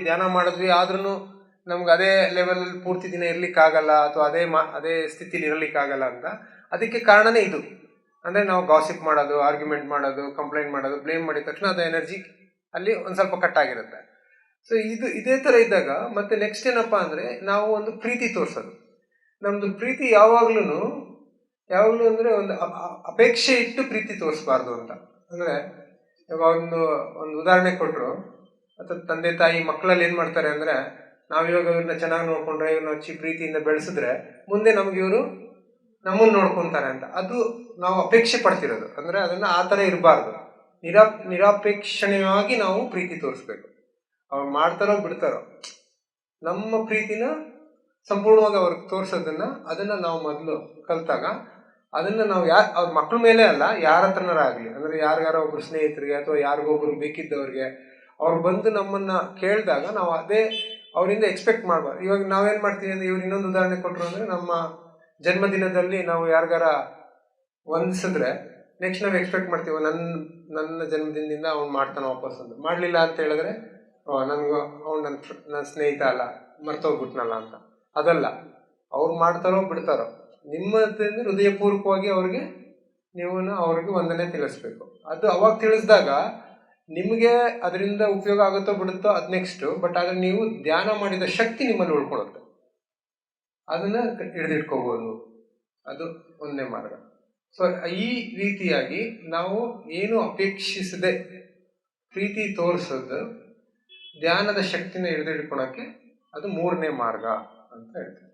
Speaker 1: ಧ್ಯಾನ ಮಾಡಿದ್ವಿ ಆದ್ರೂ ನಮ್ಗೆ ಅದೇ ಲೆವೆಲಲ್ಲಿ ಪೂರ್ತಿ ದಿನ ಇರಲಿಕ್ಕಾಗಲ್ಲ, ಅಥವಾ ಅದೇ ಸ್ಥಿತಿಲಿ ಇರಲಿಕ್ಕಾಗಲ್ಲ ಅಂತ. ಅದಕ್ಕೆ ಕಾರಣನೇ ಇದು. ಅಂದರೆ ನಾವು ಗಾಸಿಪ್ ಮಾಡೋದು, ಆರ್ಗ್ಯುಮೆಂಟ್ ಮಾಡೋದು, ಕಂಪ್ಲೇಂಟ್ ಮಾಡೋದು, ಬ್ಲೇಮ್ ಮಾಡಿದ ತಕ್ಷಣ ಅದು ಎನರ್ಜಿ ಅಲ್ಲಿ ಒಂದು ಸ್ವಲ್ಪ ಕಟ್ ಆಗಿರುತ್ತೆ. ಸೊ ಇದೇ ಥರ ಇದ್ದಾಗ ಮತ್ತೆ ನೆಕ್ಸ್ಟ್ ಏನಪ್ಪ ಅಂದರೆ ನಾವು ಒಂದು ಪ್ರೀತಿ ತೋರಿಸೋದು. ನಮ್ಮದು ಪ್ರೀತಿ ಯಾವಾಗಲೂ ಅಂದರೆ ಒಂದು ಅಪೇಕ್ಷೆ ಇಟ್ಟು ಪ್ರೀತಿ ತೋರಿಸ್ಬಾರ್ದು ಅಂತ. ಅಂದರೆ ಇವಾಗ ಒಂದು ಉದಾಹರಣೆ ಕೊಟ್ಟರು, ಅಥವಾ ತಂದೆ ತಾಯಿ ಮಕ್ಕಳಲ್ಲಿ ಏನು ಮಾಡ್ತಾರೆ ಅಂದರೆ, ನಾವಿವಾಗ ಇವ್ರನ್ನ ಚೆನ್ನಾಗಿ ನೋಡ್ಕೊಂಡ್ರೆ, ಇವ್ರನ್ನ ಹಚ್ಚಿ ಪ್ರೀತಿಯಿಂದ ಬೆಳೆಸಿದ್ರೆ ಮುಂದೆ ನಮ್ಗೆ ಇವರು ನಮ್ಮನ್ನು ನೋಡ್ಕೊತಾರೆ ಅಂತ. ಅದು ನಾವು ಅಪೇಕ್ಷೆ ಪಡ್ತಿರೋದು. ಅಂದರೆ ಅದನ್ನು ಆ ಥರ ಇರಬಾರ್ದು. ನಿರಾಪೇಕ್ಷಣೀಯವಾಗಿ ನಾವು ಪ್ರೀತಿ ತೋರಿಸ್ಬೇಕು. ಅವ್ರು ಮಾಡ್ತಾರೋ ಬಿಡ್ತಾರೋ ನಮ್ಮ ಪ್ರೀತಿನ ಸಂಪೂರ್ಣವಾಗಿ ಅವ್ರಿಗೆ ಅದನ್ನು ನಾವು ಮೊದಲು ಕಲಿತಾಗ ಅದನ್ನು ನಾವು ಅವ್ರ ಮಕ್ಕಳ ಮೇಲೆ ಅಲ್ಲ, ಯಾರ ಹತ್ರನಾರ ಆಗಲಿ, ಅಂದರೆ ಯಾರಿಗಾರ ಒಬ್ರು ಸ್ನೇಹಿತರಿಗೆ ಅಥವಾ ಯಾರಿಗೊಬ್ರು ಬೇಕಿದ್ದವ್ರಿಗೆ ಅವ್ರು ಬಂದು ನಮ್ಮನ್ನು ಕೇಳಿದಾಗ ನಾವು ಅದೇ ಅವರಿಂದ ಎಕ್ಸ್ಪೆಕ್ಟ್ ಮಾಡಬಾರ್ದು. ಇವಾಗ ನಾವೇನು ಮಾಡ್ತೀವಿ ಅಂದರೆ, ಇವ್ರು ಇನ್ನೊಂದು ಉದಾಹರಣೆ ಕೊಟ್ಟರು ಅಂದರೆ, ನಮ್ಮ ಜನ್ಮದಿನದಲ್ಲಿ ನಾವು ಯಾರಿಗಾರ ವಂದಿಸಿದ್ರೆ ನೆಕ್ಸ್ಟ್ ನಾವು ಎಕ್ಸ್ಪೆಕ್ಟ್ ಮಾಡ್ತೀವಿ, ನನ್ನ ಜನ್ಮದಿನದಿಂದ ಅವ್ನು ಮಾಡ್ತಾನೆ ವಾಪಸ್ ಅಂತ. ಮಾಡಲಿಲ್ಲ ಅಂತ ಹೇಳಿದ್ರೆ ಅವ್ನು ನನ್ನ ಸ್ನೇಹಿತ ಅಲ್ಲ, ಮರ್ತೋಗ್ಬಿಟ್ನಲ್ಲ ಅಂತ. ಅದಲ್ಲ, ಅವ್ರು ಮಾಡ್ತಾರೋ ಬಿಡ್ತಾರೋ ನಿಮ್ಮದಿಂದ ಹೃದಯಪೂರ್ವಕವಾಗಿ ಅವ್ರಿಗೆ ಅವ್ರಿಗೆ ವಂದನೆ ತಿಳಿಸ್ಬೇಕು. ಅದು ಅವಾಗ ತಿಳಿಸಿದಾಗ ನಿಮಗೆ ಅದರಿಂದ ಉಪಯೋಗ ಆಗುತ್ತೋ ಬಿಡುತ್ತೋ ಅದು ನೆಕ್ಸ್ಟು. ಬಟ್ ಆದರೆ ನೀವು ಧ್ಯಾನ ಮಾಡಿದ ಶಕ್ತಿ ನಿಮ್ಮಲ್ಲಿ ಉಳ್ಕೊಳ್ಳುತ್ತೆ, ಅದನ್ನು ಹಿಡಿದಿಟ್ಕೋಬೋದು. ಅದು ಒಂದನೇ ಮಾರ್ಗ. ಸೊ ಈ ರೀತಿಯಾಗಿ ನಾವು ಏನು ಅಪೇಕ್ಷಿಸದೆ ಪ್ರೀತಿ ತೋರಿಸೋದು ಧ್ಯಾನದ ಶಕ್ತಿನ ಹಿಡಿದಿಟ್ಕೊಳಕ್ಕೆ ಅದು 3ನೇ ಮಾರ್ಗ ಅಂತ ಹೇಳ್ತೀವಿ.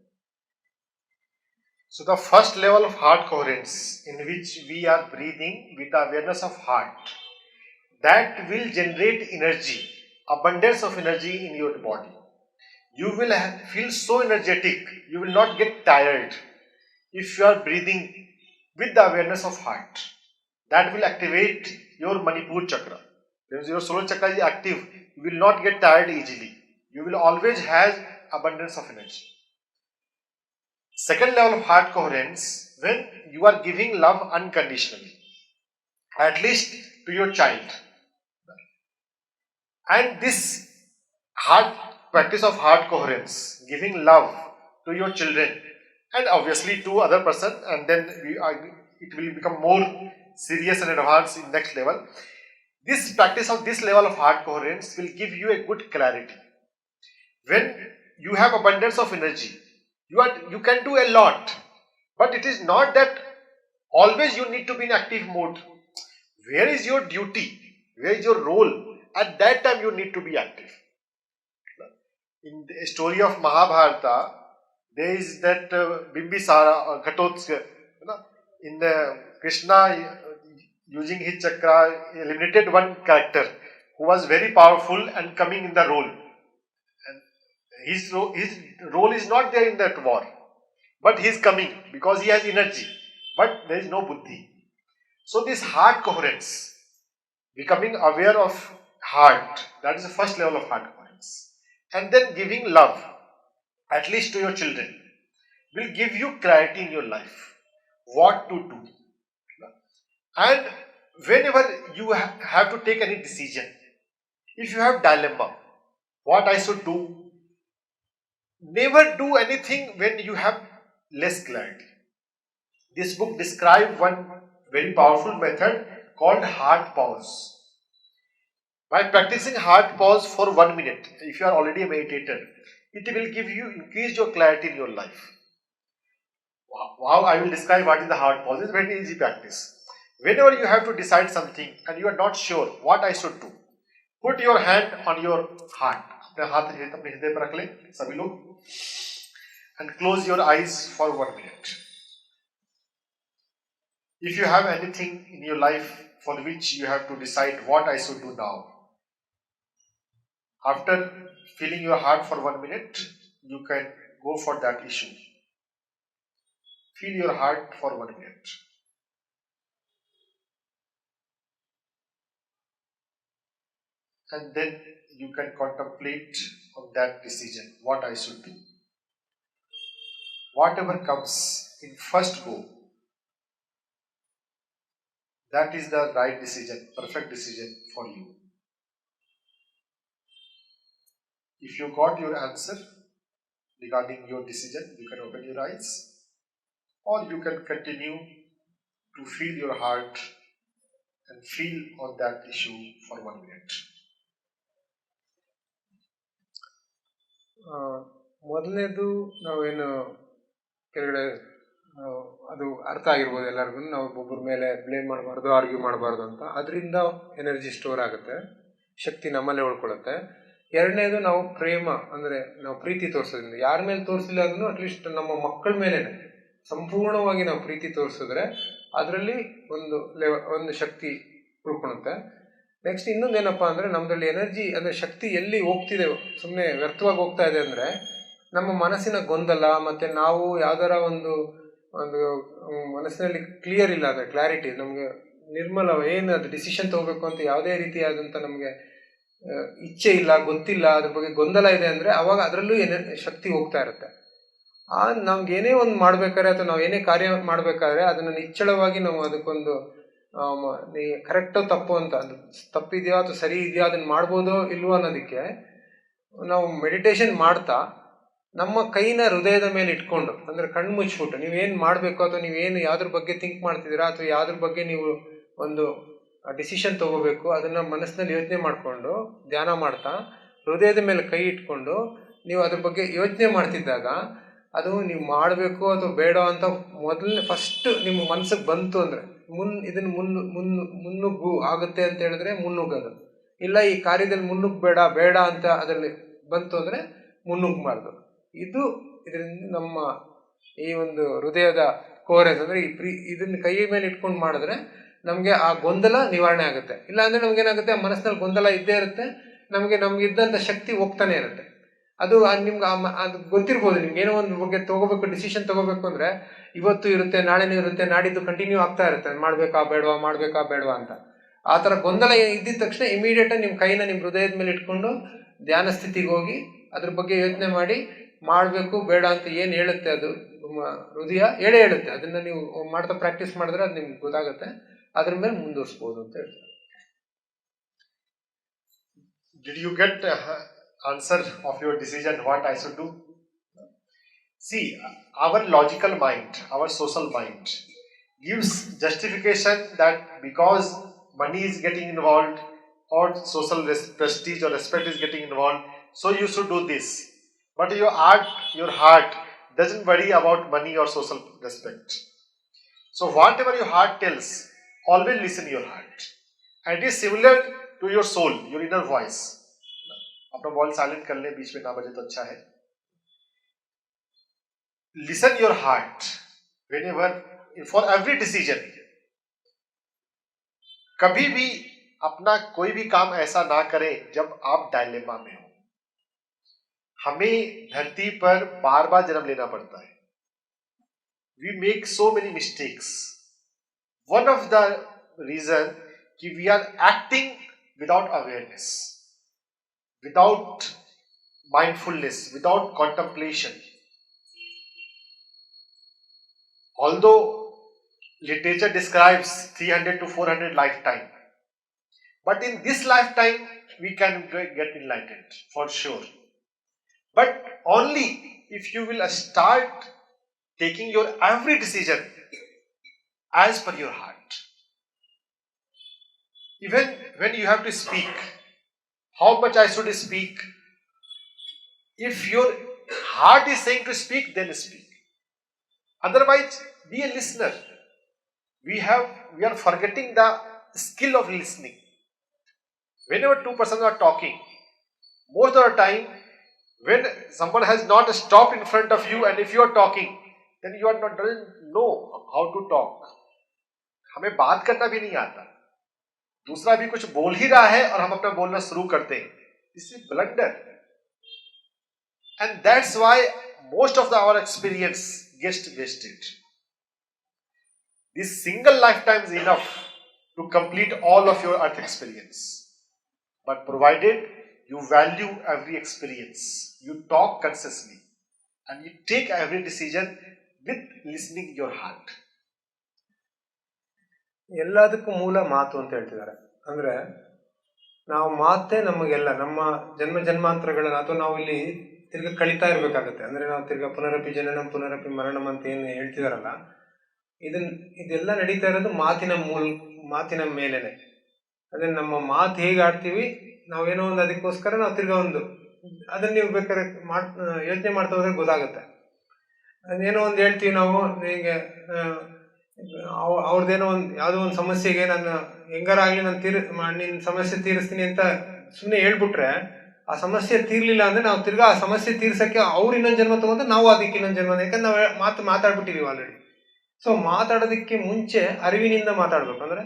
Speaker 2: So the first level of heart coherence, in which we are breathing with the awareness of heart, that will generate energy, abundance of energy in your body. You will feel so energetic, you will not get tired if you are breathing with the awareness of heart. That will activate your Manipur chakra. When your solar chakra is active, you will not get tired easily. You will always have abundance of energy. Second level of heart coherence, when you are giving love unconditionally, at least to your child. And this heart practice of heart coherence, giving love to your children and obviously to other person, and then it will become more serious and advanced in next level. This practice of this level of heart coherence will give you a good clarity. When you have abundance of energy, you can do a lot, but it is not that always you need to be in active mode. Where is your duty? Where is your role? At that time you need to be active. In the story of Mahabharata, there is that Bimbisara or Ghatotkacha. In the Krishna using his chakra eliminated one character who was very powerful and coming in the role. And his role is not there in that war, but he is coming because he has energy, but there is no buddhi. So this heart coherence, becoming aware of heart, that is the first level of heart coherence. And then giving love, at least to your children, will give you clarity in your life, what to do. And whenever you have to take any decision, if you have dilemma, what I should do, never do anything when you have less clarity. This book describes one very powerful method called heart pause. By practicing heart pause for 1 minute, if you are already a meditator, it will increase your clarity in your life. How I will describe what is the heart pause. It's very easy practice. Whenever you have to decide something and you are not sure what I should do, put your hand on your heart. अपने हाथ अपने हृदय पर रख लें सभी लोग, and close your eyes for 1 minute. If you have anything in your life for which you have to decide what I should do now, after feeling your heart for 1 minute, you can go for that issue. Feel your heart for 1 minute. And then you can contemplate on that decision, what I should do. Whatever comes in first go, that is the right decision, perfect decision for you. If you got your answer regarding your decision, you can open your eyes, or you can continue to feel your heart and feel on that issue for 1 minute.
Speaker 1: ಮೊದಲನೇದು ನಾವೇನು ಕೆಳಗಡೆ ಅದು ಅರ್ಥ ಆಗಿರ್ಬೋದು ಎಲ್ಲರಿಗೂ, ನಾವು ಒಬ್ಬೊಬ್ಬರ ಮೇಲೆ ಬ್ಲೇಮ್ ಮಾಡಬಾರ್ದು, ಆರ್ಗ್ಯೂ ಮಾಡಬಾರ್ದು ಅಂತ. ಅದರಿಂದ ಎನರ್ಜಿ ಸ್ಟೋರ್ ಆಗುತ್ತೆ, ಶಕ್ತಿ ನಮ್ಮಲ್ಲೇ ಉಳ್ಕೊಳ್ಳುತ್ತೆ. ಎರಡನೇದು ನಾವು ಪ್ರೇಮ, ಅಂದರೆ ನಾವು ಪ್ರೀತಿ ತೋರಿಸೋದ್ರಿಂದ, ಯಾರ ಮೇಲೆ ತೋರಿಸಿಲ್ಲ ಅದನ್ನು ಅಟ್ಲೀಸ್ಟ್ ನಮ್ಮ ಮಕ್ಕಳ ಮೇಲೆ ಸಂಪೂರ್ಣವಾಗಿ ನಾವು ಪ್ರೀತಿ ತೋರಿಸಿದ್ರೆ ಅದರಲ್ಲಿ ಒಂದು ಶಕ್ತಿ ಉಳ್ಕೊಳುತ್ತೆ. ನೆಕ್ಸ್ಟ್ ಇನ್ನೊಂದೇನಪ್ಪ ಅಂದರೆ, ನಮ್ಮದ್ರಲ್ಲಿ ಎನರ್ಜಿ ಅಂದರೆ ಶಕ್ತಿ ಎಲ್ಲಿ ಹೋಗ್ತಿದೆ, ಸುಮ್ಮನೆ ವ್ಯರ್ಥವಾಗಿ ಹೋಗ್ತಾ ಇದೆ ಅಂದರೆ ನಮ್ಮ ಮನಸ್ಸಿನ ಗೊಂದಲ, ಮತ್ತು ನಾವು ಯಾವ್ದಾರ ಒಂದು ಮನಸ್ಸಿನಲ್ಲಿ ಕ್ಲಿಯರ್ ಇಲ್ಲ, ಅಂದರೆ ಕ್ಲಾರಿಟಿ, ನಮಗೆ ನಿರ್ಮಲ ಏನು ಅದು ಡಿಸಿಷನ್ ತೊಗೋಬೇಕು ಅಂತ ಯಾವುದೇ ರೀತಿಯಾದಂಥ ನಮಗೆ ಇಚ್ಛೆ ಇಲ್ಲ, ಗೊತ್ತಿಲ್ಲ, ಅದ್ರ ಬಗ್ಗೆ ಗೊಂದಲ ಇದೆ ಅಂದರೆ ಅವಾಗ ಅದರಲ್ಲೂ ಶಕ್ತಿ ಹೋಗ್ತಾ ಇರುತ್ತೆ. ನಮ್ಗೆ ಏನೇ ಒಂದು ಮಾಡ್ಬೇಕಾದ್ರೆ ಅಥವಾ ನಾವು ಏನೇ ಕಾರ್ಯ ಮಾಡಬೇಕಾದ್ರೆ ಅದನ್ನು ನಿಚ್ಚಳವಾಗಿ ನಾವು ಅದಕ್ಕೊಂದು ಕರೆಕ್ಟೋ ತಪ್ಪು ಅಂತ, ಅದು ತಪ್ಪಿದೆಯೋ ಅಥವಾ ಸರಿ ಇದೆಯೋ, ಅದನ್ನು ಮಾಡ್ಬೋದೋ ಇಲ್ವೋ ಅನ್ನೋದಕ್ಕೆ ನಾವು ಮೆಡಿಟೇಷನ್ ಮಾಡ್ತಾ ನಮ್ಮ ಕೈನ ಹೃದಯದ ಮೇಲೆ ಇಟ್ಕೊಂಡು, ಅಂದರೆ ಕಣ್ಣು ಮುಚ್ಚಿಬಿಟ್ಟು ನೀವೇನು ಮಾಡಬೇಕು ಅಥವಾ ನೀವೇನು ಯಾವ್ದ್ರ ಬಗ್ಗೆ ಥಿಂಕ್ ಮಾಡ್ತಿದ್ದೀರಾ ಅಥವಾ ಯಾವ್ದ್ರ ಬಗ್ಗೆ ನೀವು ಒಂದು ಡಿಸಿಷನ್ ತೊಗೋಬೇಕು ಅದನ್ನು ಮನಸ್ಸಿನಲ್ಲಿ ಯೋಚನೆ ಮಾಡಿಕೊಂಡು ಧ್ಯಾನ ಮಾಡ್ತಾ ಹೃದಯದ ಮೇಲೆ ಕೈ ಇಟ್ಕೊಂಡು ನೀವು ಅದ್ರ ಬಗ್ಗೆ ಯೋಚನೆ ಮಾಡ್ತಿದ್ದಾಗ ಅದು ನೀವು ಮಾಡಬೇಕು ಅಥವಾ ಬೇಡ ಅಂತ ಫಸ್ಟ್ ನಿಮ್ಮ ಮನಸ್ಸಿಗೆ ಬಂತು ಅಂದರೆ ಇದನ್ನು ಮುನ್ನುಗ್ಗು ಆಗುತ್ತೆ ಅಂತ ಹೇಳಿದ್ರೆ ಮುನ್ನುಗ್ಗೋದು, ಇಲ್ಲ ಈ ಕಾರ್ಯದಲ್ಲಿ ಬೇಡ ಅಂತ ಅದರಲ್ಲಿ ಬಂತು ಅಂದರೆ ಮುನ್ನುಗ್ಗಬಾರ್ದು. ಇದರಿಂದ ನಮ್ಮ ಈ ಒಂದು ಹೃದಯದ ಕೋರೆಸ್ ಅಂದರೆ ಇದನ್ನ ಕೈ ಮೇಲೆ ಇಟ್ಕೊಂಡು ಮಾಡಿದ್ರೆ ನಮಗೆ ಆ ಗೊಂದಲ ನಿವಾರಣೆ ಆಗುತ್ತೆ. ಇಲ್ಲಾಂದರೆ ನಮಗೇನಾಗುತ್ತೆ, ಮನಸ್ಸಿನಲ್ಲಿ ಗೊಂದಲ ಇದ್ದೇ ಇರುತ್ತೆ, ನಮಗಿದ್ದಂಥ ಶಕ್ತಿ ಹೋಗ್ತಾನೆ ಇರುತ್ತೆ. ಅದು ನಿಮ್ಗೆ ಅದು ಗೊತ್ತಿರ್ಬೋದು, ನಿಮ್ಗೆ ಏನೋ ಒಂದು ಬಗ್ಗೆ ತೊಗೋಬೇಕು, ಡಿಸಿಷನ್ ತೊಗೋಬೇಕು ಅಂದರೆ ಇವತ್ತು ಇರುತ್ತೆ, ನಾಳೆನೂ ಇರುತ್ತೆ, ನಾಡಿದ್ದು ಕಂಟಿನ್ಯೂ ಆಗ್ತಾ ಇರುತ್ತೆ, ಮಾಡಬೇಕಾ ಬೇಡವಾ ಅಂತ. ಆ ಥರ ಗೊಂದಲ ಇದ್ದಿದ ತಕ್ಷಣ ಇಮಿಡಿಯೇಟಾಗಿ ನಿಮ್ಮ ಕೈನ ನಿಮ್ಮ ಹೃದಯದ ಮೇಲೆ ಇಟ್ಕೊಂಡು ಧ್ಯಾನ ಸ್ಥಿತಿಗೆ ಹೋಗಿ ಅದ್ರ ಬಗ್ಗೆ ಯೋಚನೆ ಮಾಡಿ ಮಾಡಬೇಕು ಬೇಡ ಅಂತ ಏನು ಹೇಳುತ್ತೆ ಅದು ಹೃದಯ ಹೇಳುತ್ತೆ. ಅದನ್ನು ನೀವು ಮಾಡ್ತಾ ಪ್ರಾಕ್ಟೀಸ್ ಮಾಡಿದ್ರೆ ಅದು ನಿಮ್ಗೆ ಗೊತ್ತಾಗುತ್ತೆ, ಅದ್ರ ಮೇಲೆ ಮುಂದುವರಿಸ್ಬೋದು ಅಂತ ಹೇಳ್ತಾರೆ.
Speaker 2: Did you get answer of your decision what I should do? See, our logical mind, our social mind gives justification that because money is getting involved or social prestige or respect is getting involved, so you should do this. But your heart doesn't worry about money or social respect. So whatever your heart tells, always listen to your heart. And it is similar to your soul, your inner voice. अपना voice silent कर ले, बीच में ना बजे तो अच्छा है. Listen your heart whenever, for every decision. कभी भी अपना कोई भी काम ऐसा ना करें जब आप डायलेमा में हो. हमें धरती पर बार बार जन्म लेना पड़ता है. We make so many mistakes. One of the reason कि we are acting without awareness, without mindfulness, without contemplation. Although literature describes 300 to 400 lifetime, but in this lifetime we can get enlightened for sure. But only if you will start taking your every decision as per your heart. Even when you have to speak, how much I should speak? If your heart is saying to speak, then speak. Otherwise, be a listener. We are forgetting the skill of listening. Whenever two persons are talking, most of the time, when someone has not stopped in front of you, and if you are talking, then you are not doesn't know how to talk. हमें बात करना भी नहीं आता, दूसरा भी कुछ बोल ही रहा है और हम अपना बोलना शुरू करते हैं. This is blunder, and that's why most of our experience gets wasted. This single lifetime is enough to complete all of your earth experience, but provided you value every experience, you talk consciously, and you take every decision with listening your heart.
Speaker 1: ಎಲ್ಲದಕ್ಕೂ ಮೂಲ ಮಾತು ಅಂತ ಹೇಳ್ತಿದ್ದಾರೆ. ಅಂದರೆ ನಾವು ಮಾತೇ ನಮಗೆಲ್ಲ, ನಮ್ಮ ಜನ್ಮಾಂತರಗಳನ್ನ ಅಥವಾ ನಾವು ಇಲ್ಲಿ ತಿರ್ಗಿ ಕಳೀತಾ ಇರಬೇಕಾಗತ್ತೆ. ಅಂದರೆ ನಾವು ತಿರ್ಗಾ ಪುನರಪಿ ಜನನಂ ಪುನರಪಿ ಮರಣಂ ಅಂತ ಏನು ಹೇಳ್ತಿದಾರಲ್ಲ, ಇದೆಲ್ಲ ನಡೀತಾ ಇರೋದು ಮಾತಿನ ಮೇಲೇನೆ. ಅಂದರೆ ನಮ್ಮ ಮಾತು ಹೇಗೆ ಆಡ್ತೀವಿ, ನಾವೇನೋ ಒಂದು ಅದಕ್ಕೋಸ್ಕರ ನಾವು ತಿರ್ಗಾ ಅದನ್ನು ನೀವು ಬೇಕಾದ್ರೆ ಯೋಚನೆ ಮಾಡ್ತಾ ಹೋದ್ರೆ ಗೊತ್ತಾಗುತ್ತೆ. ಏನೋ ಒಂದು ಹೇಳ್ತೀವಿ ನಾವು, ಹೀಗೆ ಅವ್ರದ್ದೇನೋ ಯಾವುದೋ ಒಂದು ಸಮಸ್ಯೆಗೆ ನಾನು ಹೆಂಗಾರಾಗಲಿ ನಾನು ನಿನ್ನ ಸಮಸ್ಯೆ ತೀರಿಸ್ತೀನಿ ಅಂತ ಸುಮ್ಮನೆ ಹೇಳ್ಬಿಟ್ರೆ, ಆ ಸಮಸ್ಯೆ ತೀರ್ಲಿಲ್ಲ ಅಂದರೆ ನಾವು ತಿರ್ಗಾ ಆ ಸಮಸ್ಯೆ ತೀರ್ಸೋಕ್ಕೆ ಅವ್ರು ಇನ್ನೊಂದು ಜನ್ಮ ತಗೊಂಡ್ರೆ ನಾವು ಅದಕ್ಕೆ ಇನ್ನೊಂದು ಜನ್ಮ, ಯಾಕಂದ್ರೆ ನಾವು ಮಾತಾಡ್ಬಿಟ್ಟಿದ್ದೀವಿ ಆಲ್ರೆಡಿ. ಸೊ ಮಾತಾಡೋದಕ್ಕೆ ಮುಂಚೆ ಅರಿವಿನಿಂದ ಮಾತಾಡ್ಬೇಕು. ಅಂದರೆ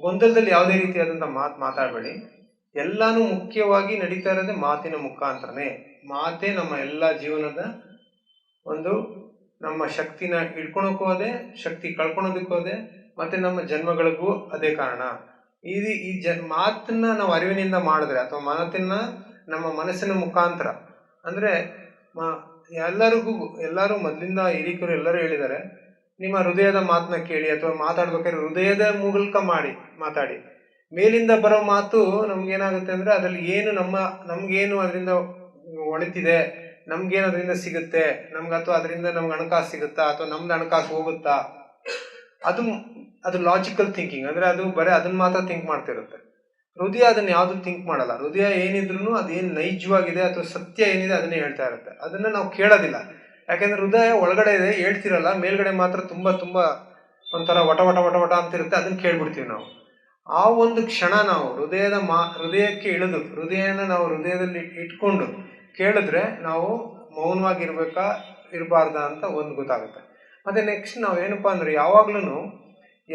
Speaker 1: ಗೊಂದಲದಲ್ಲಿ ಯಾವುದೇ ರೀತಿಯಾದಂಥ ಮಾತಾಡಬೇಡಿ. ಎಲ್ಲಾನು ಮುಖ್ಯವಾಗಿ ನಡೀತಾ ಇರೋದೇ ಮಾತಿನ ಮುಖಾಂತರನೇ. ಮಾತೇ ನಮ್ಮ ಎಲ್ಲ ಜೀವನದ ನಮ್ಮ ಶಕ್ತಿನ ಇಟ್ಕೊಳಕ್ಕೂ ಅದೇ, ಶಕ್ತಿ ಕಳ್ಕೊಳೋದಕ್ಕೂ ಅದೇ, ಮತ್ತೆ ನಮ್ಮ ಜನ್ಮಗಳಿಗೂ ಅದೇ ಕಾರಣ. ಈ ಮಾತನ್ನ ನಾವು ಅರಿವಿನಿಂದ ಮಾಡಿದ್ರೆ, ಅಥವಾ ಮಾತನ್ನ ನಮ್ಮ ಮನಸ್ಸಿನ ಮುಖಾಂತರ, ಅಂದರೆ ಎಲ್ಲರೂ ಮೊದಲಿಂದ ಹಿರಿಕರು ಎಲ್ಲರೂ ಹೇಳಿದ್ದಾರೆ, ನಿಮ್ಮ ಹೃದಯದ ಮಾತನ್ನ ಕೇಳಿ, ಅಥವಾ ಮಾತಾಡ್ಬೇಕಾದ್ರೆ ಹೃದಯದ ಮೂಲಕ ಮಾತಾಡಿ. ಮೇಲಿಂದ ಬರೋ ಮಾತು ನಮ್ಗೇನಾಗುತ್ತೆ ಅಂದರೆ ಅದರಲ್ಲಿ ಏನು ನಮ್ಗೇನು ಅದರಿಂದ ಒಳಿತಿದೆ, ನಮ್ಗೇನು ಅದರಿಂದ ಸಿಗುತ್ತೆ, ಅಥವಾ ಅದರಿಂದ ನಮ್ಗೆ ಹಣಕಾಸು ಸಿಗುತ್ತಾ, ಅಥವಾ ನಮ್ದು ಹಣಕಾಸು ಹೋಗುತ್ತಾ, ಅದು ಲಾಜಿಕಲ್ ಥಿಂಕಿಂಗ್. ಅಂದರೆ ಅದು ಬರೀ ಅದನ್ನ ಮಾತ್ರ ಥಿಂಕ್ ಮಾಡ್ತಿರುತ್ತೆ. ಹೃದಯ ಅದನ್ನ ಯಾವುದು ಥಿಂಕ್ ಮಾಡಲ್ಲ. ಹೃದಯ ಏನಿದ್ರು ಅದೇನು ನೈಜವಾಗಿದೆ ಅಥವಾ ಸತ್ಯ ಏನಿದೆ ಅದನ್ನೇ ಹೇಳ್ತಾ ಇರುತ್ತೆ. ಅದನ್ನ ನಾವು ಕೇಳೋದಿಲ್ಲ, ಯಾಕೆಂದ್ರೆ ಹೃದಯ ಒಳಗಡೆ ಇದೆ, ಹೇಳ್ತಿರಲ್ಲ, ಮೇಲ್ಗಡೆ ಮಾತ್ರ ತುಂಬಾ ತುಂಬಾ ಒಂಥರ ವಟ ವಟ ವಟ ವಟ ಅಂತಿರುತ್ತೆ, ಅದನ್ನ ಕೇಳ್ಬಿಡ್ತೀವಿ ನಾವು. ಆ ಒಂದು ಕ್ಷಣ ನಾವು ಹೃದಯಕ್ಕೆ ಇಳಿದು, ಹೃದಯನ ನಾವು ಹೃದಯದಲ್ಲಿ ಇಟ್ಕೊಂಡು ಕೇಳಿದ್ರೆ ನಾವು ಮೌನವಾಗಿರ್ಬೇಕಾ ಇರಬಾರ್ದಾ ಅಂತ ಒಂದು ಗೊತ್ತಾಗುತ್ತೆ. ಮತ್ತು ನೆಕ್ಸ್ಟ್ ನಾವೇನಪ್ಪ ಅಂದರೆ ಯಾವಾಗ್ಲೂ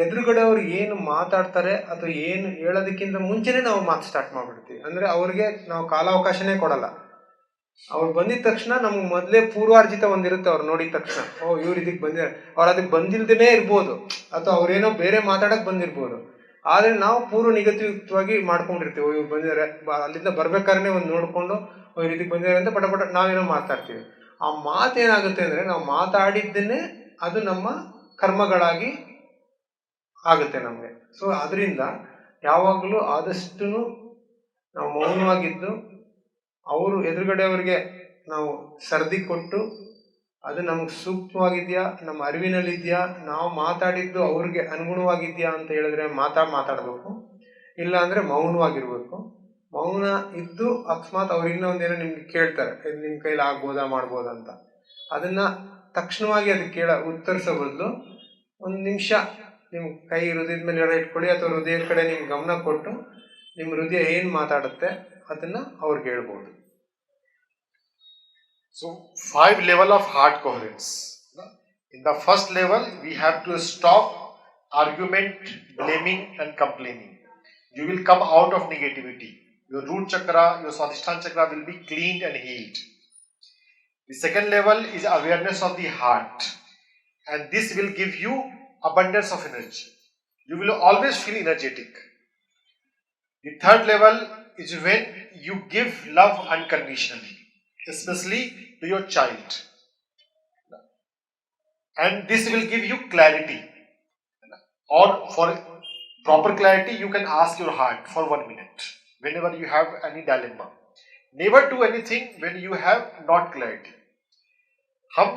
Speaker 1: ಎದುರುಗಡೆ ಅವ್ರು ಏನು ಮಾತಾಡ್ತಾರೆ ಅಥವಾ ಏನು ಹೇಳೋದಕ್ಕಿಂತ ಮುಂಚೆನೇ ನಾವು ಮಾತು ಸ್ಟಾರ್ಟ್ ಮಾಡಿಬಿಡ್ತೀವಿ. ಅಂದರೆ ಅವ್ರಿಗೆ ನಾವು ಕಾಲಾವಕಾಶನೇ ಕೊಡಲ್ಲ. ಅವ್ರು ಬಂದಿದ ತಕ್ಷಣ ನಮ್ಗೆ ಮೊದಲೇ ಪೂರ್ವಾರ್ಜಿತ ಒಂದಿರುತ್ತೆ. ಅವ್ರು ನೋಡಿದ ತಕ್ಷಣ ಇವ್ರು ಇದಕ್ಕೆ ಬಂದಿದ್ದಾರೆ, ಅವ್ರು ಅದಕ್ಕೆ ಬಂದಿಲ್ದೇ ಇರ್ಬೋದು ಅಥವಾ ಅವ್ರೇನೋ ಬೇರೆ ಮಾತಾಡಕ್ಕೆ ಬಂದಿರ್ಬೋದು. ಆದರೆ ನಾವು ಪೂರ್ವ ನಿಗದಿತವಾಗಿ ಮಾಡ್ಕೊಂಡಿರ್ತೀವಿ. ಇವ್ರು ಬಂದಿದ್ದಾರೆ, ಅಲ್ಲಿಂದ ಬರ್ಬೇಕಾದ್ರೆ ಒಂದು ನೋಡಿಕೊಂಡು ಇವ್ರು ಇದಕ್ಕೆ ಬಂದಿದ್ದಾರೆ ಅಂತ ಪಟ ನಾವೇನೋ ಮಾತಾಡ್ತೀವಿ. ಆ ಮಾತೇನಾಗುತ್ತೆ ಅಂದರೆ ನಾವು ಮಾತಾಡಿದ್ದನ್ನೇ ಅದು ನಮ್ಮ ಕರ್ಮಗಳಾಗಿ ಆಗುತ್ತೆ ನಮಗೆ. ಸೊ ಅದರಿಂದ ಯಾವಾಗಲೂ ಆದಷ್ಟು ನಾವು ಮೌನವಾಗಿದ್ದು ಅವರು ಎದುರುಗಡೆಯವ್ರಿಗೆ ನಾವು ಸರದಿ ಕೊಟ್ಟು ಅದು ನಮ್ಗೆ ಸೂಕ್ತವಾಗಿದೆಯಾ, ನಮ್ಮ ಅರಿವಿನಲ್ಲಿದೆಯಾ, ನಾವು ಮಾತಾಡಿದ್ದು ಅವ್ರಿಗೆ ಅನುಗುಣವಾಗಿದೆಯಾ ಅಂತ ಹೇಳಿದ್ರೆ ಮಾತಾಡಬೇಕು. ಇಲ್ಲ ಅಂದರೆ ಮೌನವಾಗಿರ್ಬೇಕು. ಮೌನ ಇದ್ದು ಅಕಸ್ಮಾತ್ ಅವ್ರು ಇನ್ನೊಂದೇನೋ ನಿಮ್ಗೆ ಕೇಳ್ತಾರೆ, ಇದು ನಿಮ್ಮ ಕೈಲಿ ಆಗ್ಬೋದಾ ಮಾಡ್ಬೋದಾ ಅಂತ, ಅದನ್ನು ತಕ್ಷಣವಾಗಿ ಅದಕ್ಕೆ ಉತ್ತರಿಸೋ ಬದಲು ಒಂದು ನಿಮಿಷ ನಿಮ್ಮ ಕೈ ಹೃದಯದ ಮೇಲೆ ಎಡೆ ಇಟ್ಕೊಳ್ಳಿ ಅಥವಾ ಹೃದಯದ ಕಡೆ ನಿಮ್ಮ ಗಮನ ಕೊಟ್ಟು ನಿಮ್ಮ ಹೃದಯ ಏನು ಮಾತಾಡುತ್ತೆ ಅದನ್ನು ಅವ್ರಿಗೆ ಹೇಳ್ಬೋದು.
Speaker 2: So 5 level of heart coherence. In the first level, we have to stop argument, blaming and complaining. You will come out of negativity. Your root chakra, your Swadhisthana chakra will be cleaned and healed. The second level is awareness of the heart, and this will give you abundance of energy. You will always feel energetic. The third level is when you give love unconditionally, especially to your child, and this will give you clarity. Or for proper clarity, you can ask your heart for 1 minute whenever you have any dilemma. Never do anything when you have not clarity. हम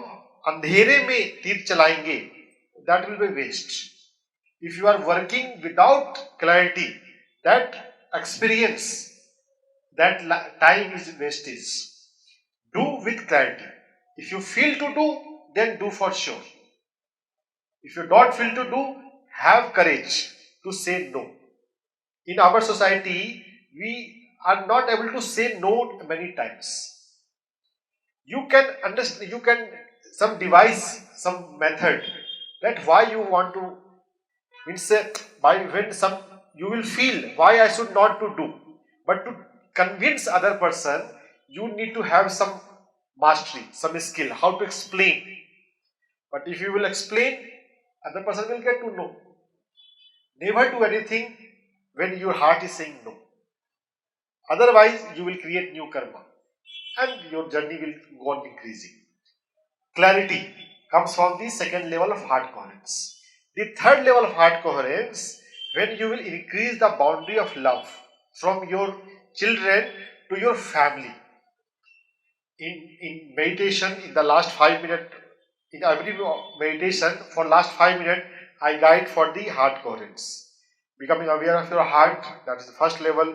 Speaker 2: अंधेरे में तीर चलाएंगे, that will be waste. If you are working without clarity, that experience, that time is wastage. Do with clarity. If you feel to do, then do for sure. If you don't feel to do, have courage to say no. In our society, we are not able to say no many times. You can understand, you can some device, some method that why you want to, means by when some you will feel why I should not to do, but to convince other person, you need to have some mastery, some skill, how to explain. But if you will explain, other person will get to know. Never do anything when your heart is saying no. Otherwise, you will create new karma and your journey will go on increasing. Clarity comes from the second level of heart coherence. The third level of heart coherence, when you will increase the boundary of love from your children to your family. In meditation, in the last 5 minutes, in every meditation for last 5 minutes, I guide for the heart coherence. Becoming aware of your heart, that is the first level.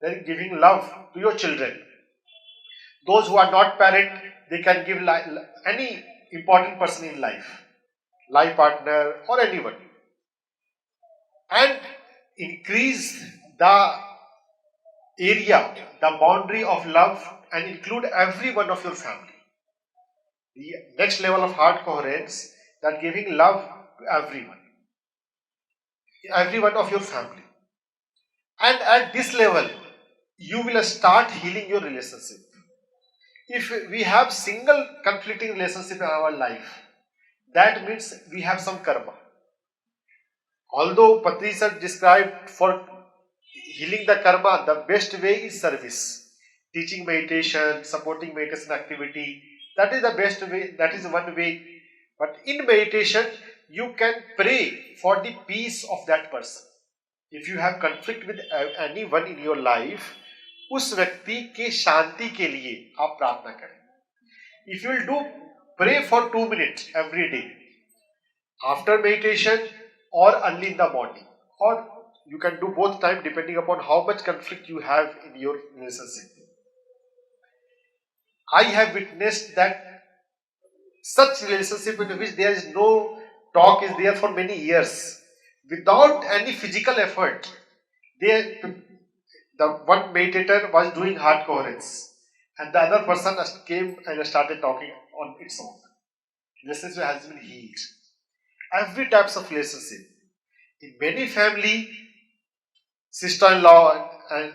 Speaker 2: Then giving love to your children. Those who are not parent, they can give any important person in life, life partner or anyone. And increase the area, the boundary of love, and include every one of your family. The next level of heart coherence, that giving love to every one of your family. And at this level, you will start healing your relationship. If we have single conflicting relationship in our life, that means we have some karma. Although Patri sir described for healing the karma, the best way is service. Teaching meditation, supporting meditation activity, that is the best way, that is one way. But in meditation, you can pray for the peace of that person. If you have conflict with anyone in your life, उस व्यक्ति के शांति के लिए आप प्रार्थना करें. If you will do, pray for 2 minutes every day, after meditation or early in the morning, or you can do both time depending upon how much conflict you have in your relationship. I have witnessed that such relationship in which there is no talk is there for many years, without any physical effort. The one meditator was doing heart coherence, and the other person came and started talking on its own. relationship has been healed. Every types of relationship. In many family, sister-in-law and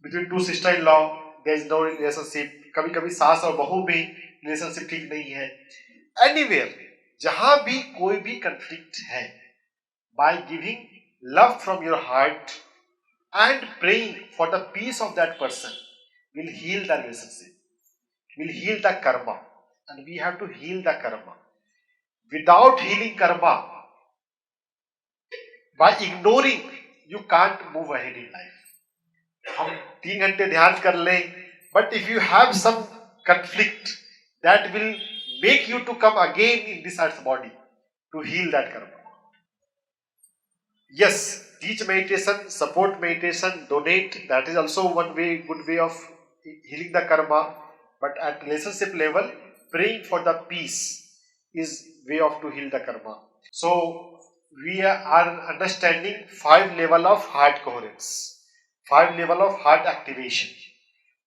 Speaker 2: between two sister-in-law, there is no relationship. कभी कभी सास और बहू में relationship ठीक नहीं है. Anywhere, जहां भी कोई भी conflict है, by giving love from your heart and praying for the peace of that person will heal the relationship, will heal the karma, and we have to heal the karma. Without healing karma, by ignoring, you can't move ahead in life. हम 3 घंटे ध्यान कर लें, but if you have some conflict, that will make you to come again in this earth body to heal that karma. Yes, teach meditation, support meditation, donate. That is also one way, good way of healing the karma. But at relationship level, praying for the peace is way of to heal the karma. So we are understanding 5 level of heart coherence, 5 level of heart activation.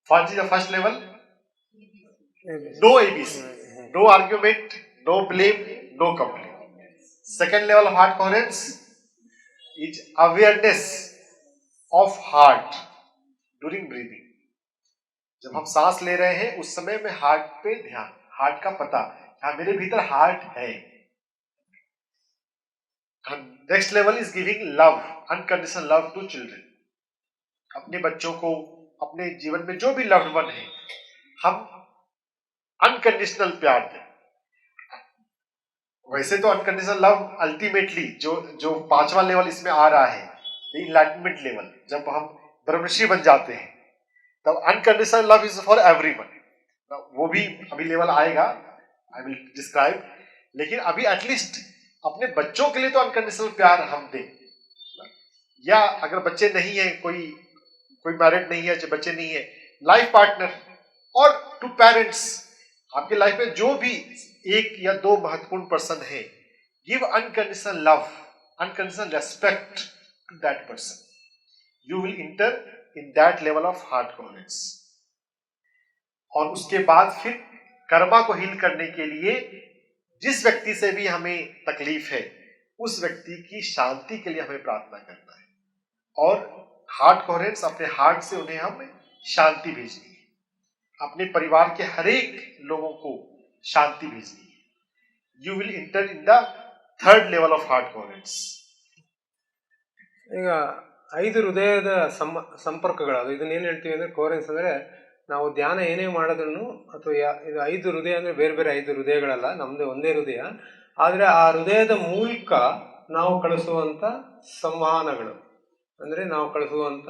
Speaker 2: What is the first level? No ABC, no argument, no blame, no complaint. Second level of heart coherence is awareness of heart during breathing. जब हम सांस ले रहे हैं उस समय में heart पे ध्यान, हार्ट का पता, हाँ मेरे भीतर हार्ट है. Next level is giving love, unconditional love to children. अपने बच्चों को, अपने जीवन में जो भी लव्ड वन है, हम अनकंडीशनल प्यार दें. वैसे तो अनकंडीशनल लव अल्टीमेटली जो 5वां लेवल इसमें आ रहा है, इनलाइटमेंट लेवल, जब हम ब्रह्मर्षि बन जाते हैं तब unconditional love is for everyone. वो भी अभी लेवल आएगा, आई विल डिस्क्राइब. लेकिन अभी एटलीस्ट अपने बच्चों के लिए तो अनकंडीशनल प्यार हम दें. या अगर बच्चे नहीं है, कोई मैरिड नहीं है, बच्चे नहीं है, लाइफ पार्टनर और टू पेरेंट्स, आपके लाइफ में जो भी 1 या 2 महत्वपूर्ण पर्सन है, give unconditional love, unconditional respect to that person. You will enter in that level of heart coherence. और उसके बाद फिर कर्मा को हील करने के लिए जिस व्यक्ति से भी हमें तकलीफ है, उस व्यक्ति की शांति के लिए हमें प्रार्थना करना है. और हार्ट कोहेरेंस, अपने हार्ट से उन्हें हमें शांति भेजनी है. अपने परिवार के हर एक लोगों को शांति भेजनी है. You will enter in the 3rd level of heart coherence.
Speaker 1: ಈಗ 5 ಹೃದಯದ ಸಂಪರ್ಕಗಳು, ಅದು ಇದನ್ನೇನು ಹೇಳ್ತೀವಿ ಅಂದರೆ ಕೋರೆನ್ಸ್ ಅಂದರೆ, ನಾವು ಧ್ಯಾನ ಏನೇ ಮಾಡೋದ್ರೂ ಅಥವಾ ಇದು 5 ಹೃದಯ ಅಂದರೆ ಬೇರೆ ಬೇರೆ 5 ಹೃದಯಗಳಲ್ಲ, ನಮ್ಮದೇ ಒಂದೇ ಹೃದಯ. ಆದರೆ ಆ ಹೃದಯದ ಮೂಲಕ ನಾವು ಕಳಿಸುವಂಥ ಸಂವಹನಗಳು, ಅಂದರೆ ನಾವು ಕಳಿಸುವಂಥ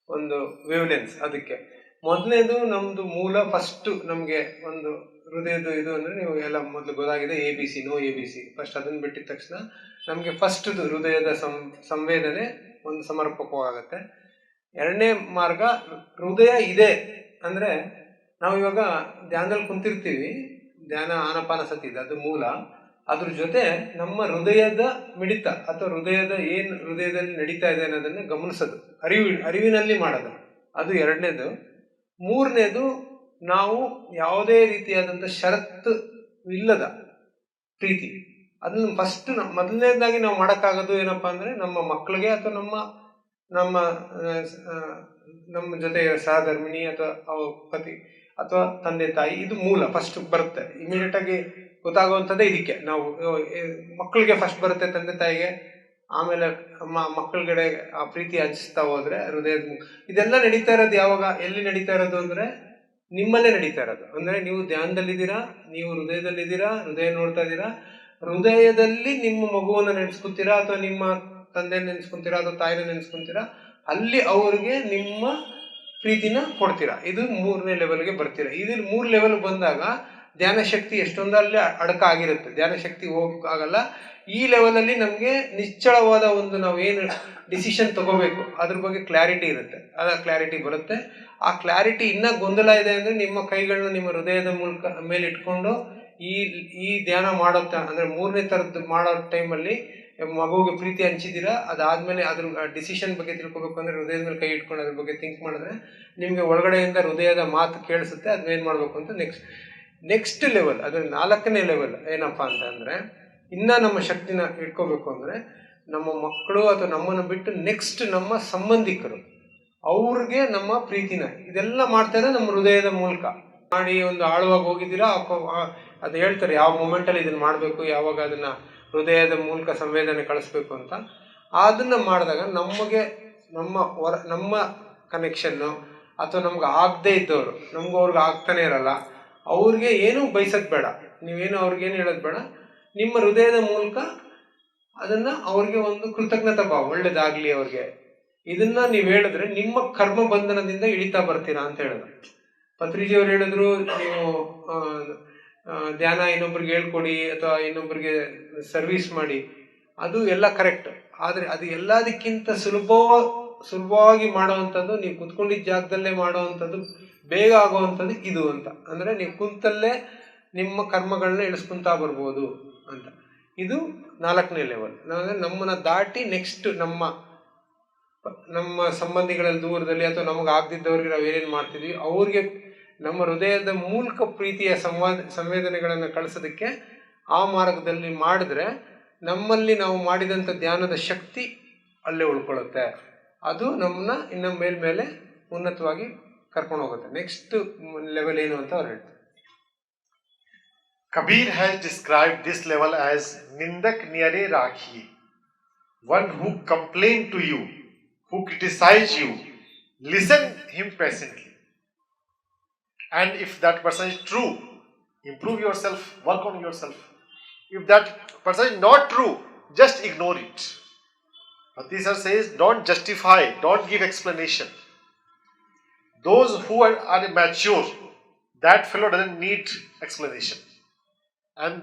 Speaker 1: ಒಂದು ವೇವ್ಲೆನ್ಸ್. ಅದಕ್ಕೆ ಮೊದಲನೇದು ನಮ್ಮದು ಮೂಲ, ಫಸ್ಟು ನಮಗೆ ಒಂದು ಹೃದಯದ ಇದು ಅಂದರೆ ನೀವು ಎಲ್ಲ ಮೊದಲು ಗೊತ್ತಾಗಿದೆ, ABC, ನೋ ABC. ಫಸ್ಟ್ ಅದನ್ನು ಬಿಟ್ಟಿದ ತಕ್ಷಣ ನಮಗೆ ಫಸ್ಟ್ದು ಹೃದಯದ ಸಂವೇದನೆ ಒಂದು ಸಮರ್ಪಕವಾಗುತ್ತೆ. 2ನೇ ಮಾರ್ಗ, ಹೃದಯ ಇದೆ ಅಂದರೆ ನಾವು ಇವಾಗ ಧ್ಯಾನದಲ್ಲಿ ಕುಂತಿರ್ತೀವಿ, ಧ್ಯಾನ ಆನಪಾನ ಸತಿ ಇದೆ, ಅದು ಮೂಲ. ಅದ್ರ ಜೊತೆ ನಮ್ಮ ಹೃದಯದ ಮಿಡಿತ ಅಥವಾ ಹೃದಯದ ಏನು ಹೃದಯದಲ್ಲಿ ನಡೀತಾ ಇದೆ ಅನ್ನೋದನ್ನು ಗಮನಿಸೋದು, ಅರಿವಿನಲ್ಲಿ ಮಾಡೋದು, ಅದು 2ನೇದು. 3ನೇದು, ನಾವು ಯಾವುದೇ ರೀತಿಯಾದಂಥ ಷರತ್ತು ಇಲ್ಲದ ಪ್ರೀತಿ. ಅದನ್ನು ಫಸ್ಟ್ ಮೊದಲನೇದಾಗಿ ನಾವು ಮಾಡೋಕ್ಕಾಗೋದು ಏನಪ್ಪ ಅಂದರೆ ನಮ್ಮ ಮಕ್ಕಳಿಗೆ ಅಥವಾ ನಮ್ಮ ಜೊತೆ ಸಹಧರ್ಮಿಣಿ ಅಥವಾ ಪತಿ ಅಥವಾ ತಂದೆ ತಾಯಿ, ಇದು ಮೂಲ ಫಸ್ಟ್ ಬರುತ್ತೆ. ಇಮಿಡಿಯೇಟಾಗಿ ಗೊತ್ತಾಗುವಂಥದ್ದೇ ಇದಕ್ಕೆ. ನಾವು ಮಕ್ಕಳಿಗೆ ಫಸ್ಟ್ ಬರುತ್ತೆ, ತಂದೆ ತಾಯಿಗೆ, ಆಮೇಲೆ ಮಕ್ಕಳುಗಡೆ ಆ ಪ್ರೀತಿ ಹಂಚ್ತಾ ಹೋದರೆ ಹೃದಯದ. ಇದೆಲ್ಲ ನಡೀತಾ ಇರೋದು ಯಾವಾಗ, ಎಲ್ಲಿ ನಡೀತಾ ಇರೋದು ಅಂದರೆ ನಿಮ್ಮಲ್ಲೇ ನಡೀತಾ ಇರೋದು. ಅಂದರೆ ನೀವು ಧ್ಯಾನದಲ್ಲಿದ್ದೀರಾ, ನೀವು ಹೃದಯದಲ್ಲಿದ್ದೀರಾ, ಹೃದಯ ನೋಡ್ತಾ ಇದ್ದೀರಾ, ಹೃದಯದಲ್ಲಿ ನಿಮ್ಮ ಮಗುವನ್ನು ನೆನೆಸ್ಕೊತೀರಾ ಅಥವಾ ನಿಮ್ಮ ತಂದೆ ನೆನೆಸ್ಕೊಂತೀರಾ ಅಥವಾ ತಾಯಿನ ನೆನೆಸ್ಕೊಂತೀರಾ, ಅಲ್ಲಿ ಅವ್ರಿಗೆ ನಿಮ್ಮ ಪ್ರೀತಿನ ಕೊಡ್ತೀರಾ. ಇದು 3ನೇ ಲೆವೆಲ್ಗೆ ಬರ್ತೀರಾ. ಇದ್ರಲ್ಲಿ 3 ಲೆವೆಲ್ ಬಂದಾಗ ಧ್ಯಾನ ಶಕ್ತಿ ಎಷ್ಟೊಂದಲ್ಲಿ ಅಡಕ ಆಗಿರುತ್ತೆ, ಧ್ಯಾನ ಶಕ್ತಿ ಹೋಗೋಕ್ಕಾಗಲ್ಲ. ಈ ಲೆವೆಲಲ್ಲಿ ನಮಗೆ ನಿಶ್ಚಳವಾದ ಒಂದು ನಾವೇನು ಡಿಸಿಷನ್ ತಗೋಬೇಕು ಅದ್ರ ಬಗ್ಗೆ ಕ್ಲಾರಿಟಿ ಇರುತ್ತೆ, ಅದ ಕ್ಲಾರಿಟಿ ಬರುತ್ತೆ. ಆ ಕ್ಲಾರಿಟಿ ಇನ್ನೂ ಗೊಂದಲ ಇದೆ ಅಂದರೆ ನಿಮ್ಮ ಕೈಗಳನ್ನ ನಿಮ್ಮ ಹೃದಯದ ಮೂಲಕ ಮೇಲೆ ಇಟ್ಕೊಂಡು ಈ ಧ್ಯಾನ ಮಾಡೋ ಅಂದರೆ 3ನೇ ಥರದ್ದು ಮಾಡೋ ಟೈಮಲ್ಲಿ ಮಗುವಿಗೆ ಪ್ರೀತಿ ಹಂಚಿದ್ದೀರಾ, ಅದಾದಮೇಲೆ ಅದ್ರ ಡಿಸಿಷನ್ ಬಗ್ಗೆ ತಿಳ್ಕೊಬೇಕು ಅಂದರೆ ಹೃದಯದ ಮೇಲೆ ಕೈ ಇಟ್ಕೊಂಡು ಅದ್ರ ಬಗ್ಗೆ ಥಿಂಕ್ ಮಾಡಿದ್ರೆ ನಿಮಗೆ ಒಳಗಡೆಯಿಂದ ಹೃದಯದ ಮಾತು ಕೇಳಿಸುತ್ತೆ. ಅದನ್ನೇನು ಮಾಡಬೇಕು ಅಂತ ನೆಕ್ಸ್ಟ್ ನೆಕ್ಸ್ಟ್ ಲೆವೆಲ್, ಅದರ 4ನೇ ಲೆವೆಲ್ ಏನಪ್ಪ ಅಂತಂದರೆ, ಇನ್ನೂ ನಮ್ಮ ಶಕ್ತಿನ ಇಟ್ಕೋಬೇಕು ಅಂದರೆ ನಮ್ಮ ಮಕ್ಕಳು ಅಥವಾ ನಮ್ಮನ್ನು ಬಿಟ್ಟು ನೆಕ್ಸ್ಟ್ ನಮ್ಮ ಸಂಬಂಧಿಕರು, ಅವ್ರಿಗೆ ನಮ್ಮ ಪ್ರೀತಿನ ಇದೆಲ್ಲ ಮಾಡ್ತಾರೆ ನಮ್ಮ ಹೃದಯದ ಮೂಲಕ ಮಾಡಿ. ಒಂದು ಆಳವಾಗಿ ಹೋಗಿದ್ದೀರಾ, ಅದು ಹೇಳ್ತಾರೆ ಯಾವ ಮೂಮೆಂಟಲ್ಲಿ ಇದನ್ನು ಮಾಡಬೇಕು, ಯಾವಾಗ ಅದನ್ನು ಹೃದಯದ ಮೂಲಕ ಸಂವೇದನೆ ಕಳಿಸ್ಬೇಕು ಅಂತ. ಅದನ್ನು ಮಾಡಿದಾಗ ನಮಗೆ ನಮ್ಮ ಕನೆಕ್ಷನ್ನು ಅಥವಾ ನಮ್ಗೆ ಆಗದೇ ಇದ್ದವರು, ನಮ್ಗೆ ಅವ್ರಿಗೆ ಆಗ್ತಾನೆ ಇರಲ್ಲ, ಅವ್ರಿಗೆ ಏನೂ ಬಯಸೋದು ಬೇಡ, ನೀವೇನು ಅವ್ರಿಗೇನು ಹೇಳೋದು ಬೇಡ, ನಿಮ್ಮ ಹೃದಯದ ಮೂಲಕ ಅದನ್ನು ಅವ್ರಿಗೆ ಒಂದು ಕೃತಜ್ಞತಾ ಭಾವ, ಒಳ್ಳೇದಾಗಲಿ ಅವ್ರಿಗೆ, ಇದನ್ನು ನೀವು ಹೇಳಿದ್ರೆ ನಿಮ್ಮ ಕರ್ಮ ಬಂಧನದಿಂದ ಇಳಿತಾ ಬರ್ತೀರಾ ಅಂತ ಹೇಳಿದ್ರು. ಪತ್ರಿಜಿಯವ್ರು ಹೇಳಿದ್ರು, ನೀವು ಧ್ಯಾನ ಇನ್ನೊಬ್ರಿಗೆ ಹೇಳ್ಕೊಡಿ ಅಥವಾ ಇನ್ನೊಬ್ರಿಗೆ ಸರ್ವಿಸ್ ಮಾಡಿ, ಅದು ಎಲ್ಲ ಕರೆಕ್ಟ್. ಆದರೆ ಅದು ಎಲ್ಲದಕ್ಕಿಂತ ಸುಲಭವಾಗಿ ಮಾಡೋವಂಥದ್ದು, ನೀವು ಕುತ್ಕೊಂಡಿದ್ದ ಜಾಗದಲ್ಲೇ ಮಾಡೋವಂಥದ್ದು, ಬೇಗ ಆಗೋವಂಥದ್ದು ಇದು ಅಂತ. ಅಂದರೆ ನೀವು ಕುಂತಲ್ಲೇ ನಿಮ್ಮ ಕರ್ಮಗಳನ್ನ ಇಳಿಸ್ಕೊಂತಾ ಬರ್ಬೋದು ಅಂತ. ಇದು 4ನೇ ಲೆವೆಲ್. ಅಂದರೆ ನಮ್ಮನ್ನು ದಾಟಿ ನೆಕ್ಸ್ಟ್ ನಮ್ಮ ಸಂಬಂಧಿಗಳಲ್ಲಿ ದೂರದಲ್ಲಿ ಅಥವಾ ನಮಗೆ ಆಗದಿದ್ದವ್ರಿಗೆ ನಾವು ಏನೇನು ಮಾಡ್ತಿದ್ವಿ ಅವ್ರಿಗೆ ನಮ್ಮ ಹೃದಯದ ಮೂಲಕ ಪ್ರೀತಿಯ ಸಂವೇದನೆಗಳನ್ನು ಕಳಿಸೋದಕ್ಕೆ ಆ ಮಾರ್ಗದಲ್ಲಿ ಮಾಡಿದ್ರೆ ನಮ್ಮಲ್ಲಿ ನಾವು ಮಾಡಿದಂಥ ಧ್ಯಾನದ ಶಕ್ತಿ ಅಲ್ಲೇ ಉಳ್ಕೊಳ್ಳುತ್ತೆ. ಅದು ನಮ್ಮನ್ನ ಇನ್ನು ಮೇಲ್ಮೇಲೆ ಉನ್ನತವಾಗಿ ಕರ್ಕೊಂಡು ಹೋಗುತ್ತೆ. ನೆಕ್ಸ್ಟ್ ಲೆವೆಲ್ ಏನು ಅಂತ ಅವ್ರು ಹೇಳ್ತಾರೆ.
Speaker 2: Kabir has described this level as Nindak Niyare Rakhiye, one who complain to you, who criticize you, listen him patiently. And if that person is true, improve yourself, work on yourself. If that person is not true, just ignore it. Bhakti says, don't justify, don't give explanation. Those who are mature, that fellow doesn't need explanation. And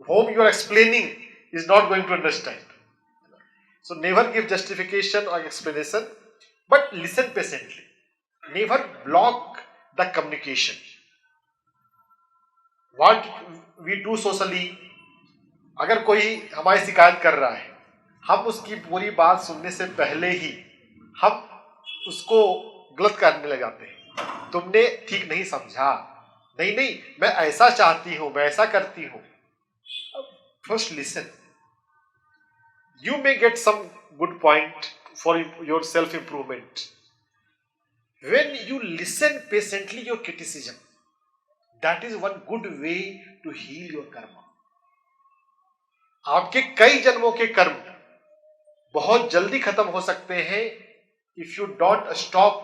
Speaker 2: whom you are explaining is not going to understand. So never give justification or explanation, but listen patiently. Never block the communication. What we do socially, अगर कोई हमारी शिकायत कर रहा है, हम उसकी पूरी बात सुनने से पहले ही हम उसको गलत करने लग जाते हैं. तुमने ठीक नहीं समझा, नहीं मैं ऐसा चाहती हूं, मैं ऐसा करती हूं. First listen. You may get some good point for your self improvement. When you listen patiently your criticism, that is one good way to heal your karma. आपके कई जन्मों के कर्म बहुत जल्दी खत्म हो सकते हैं if you don't stop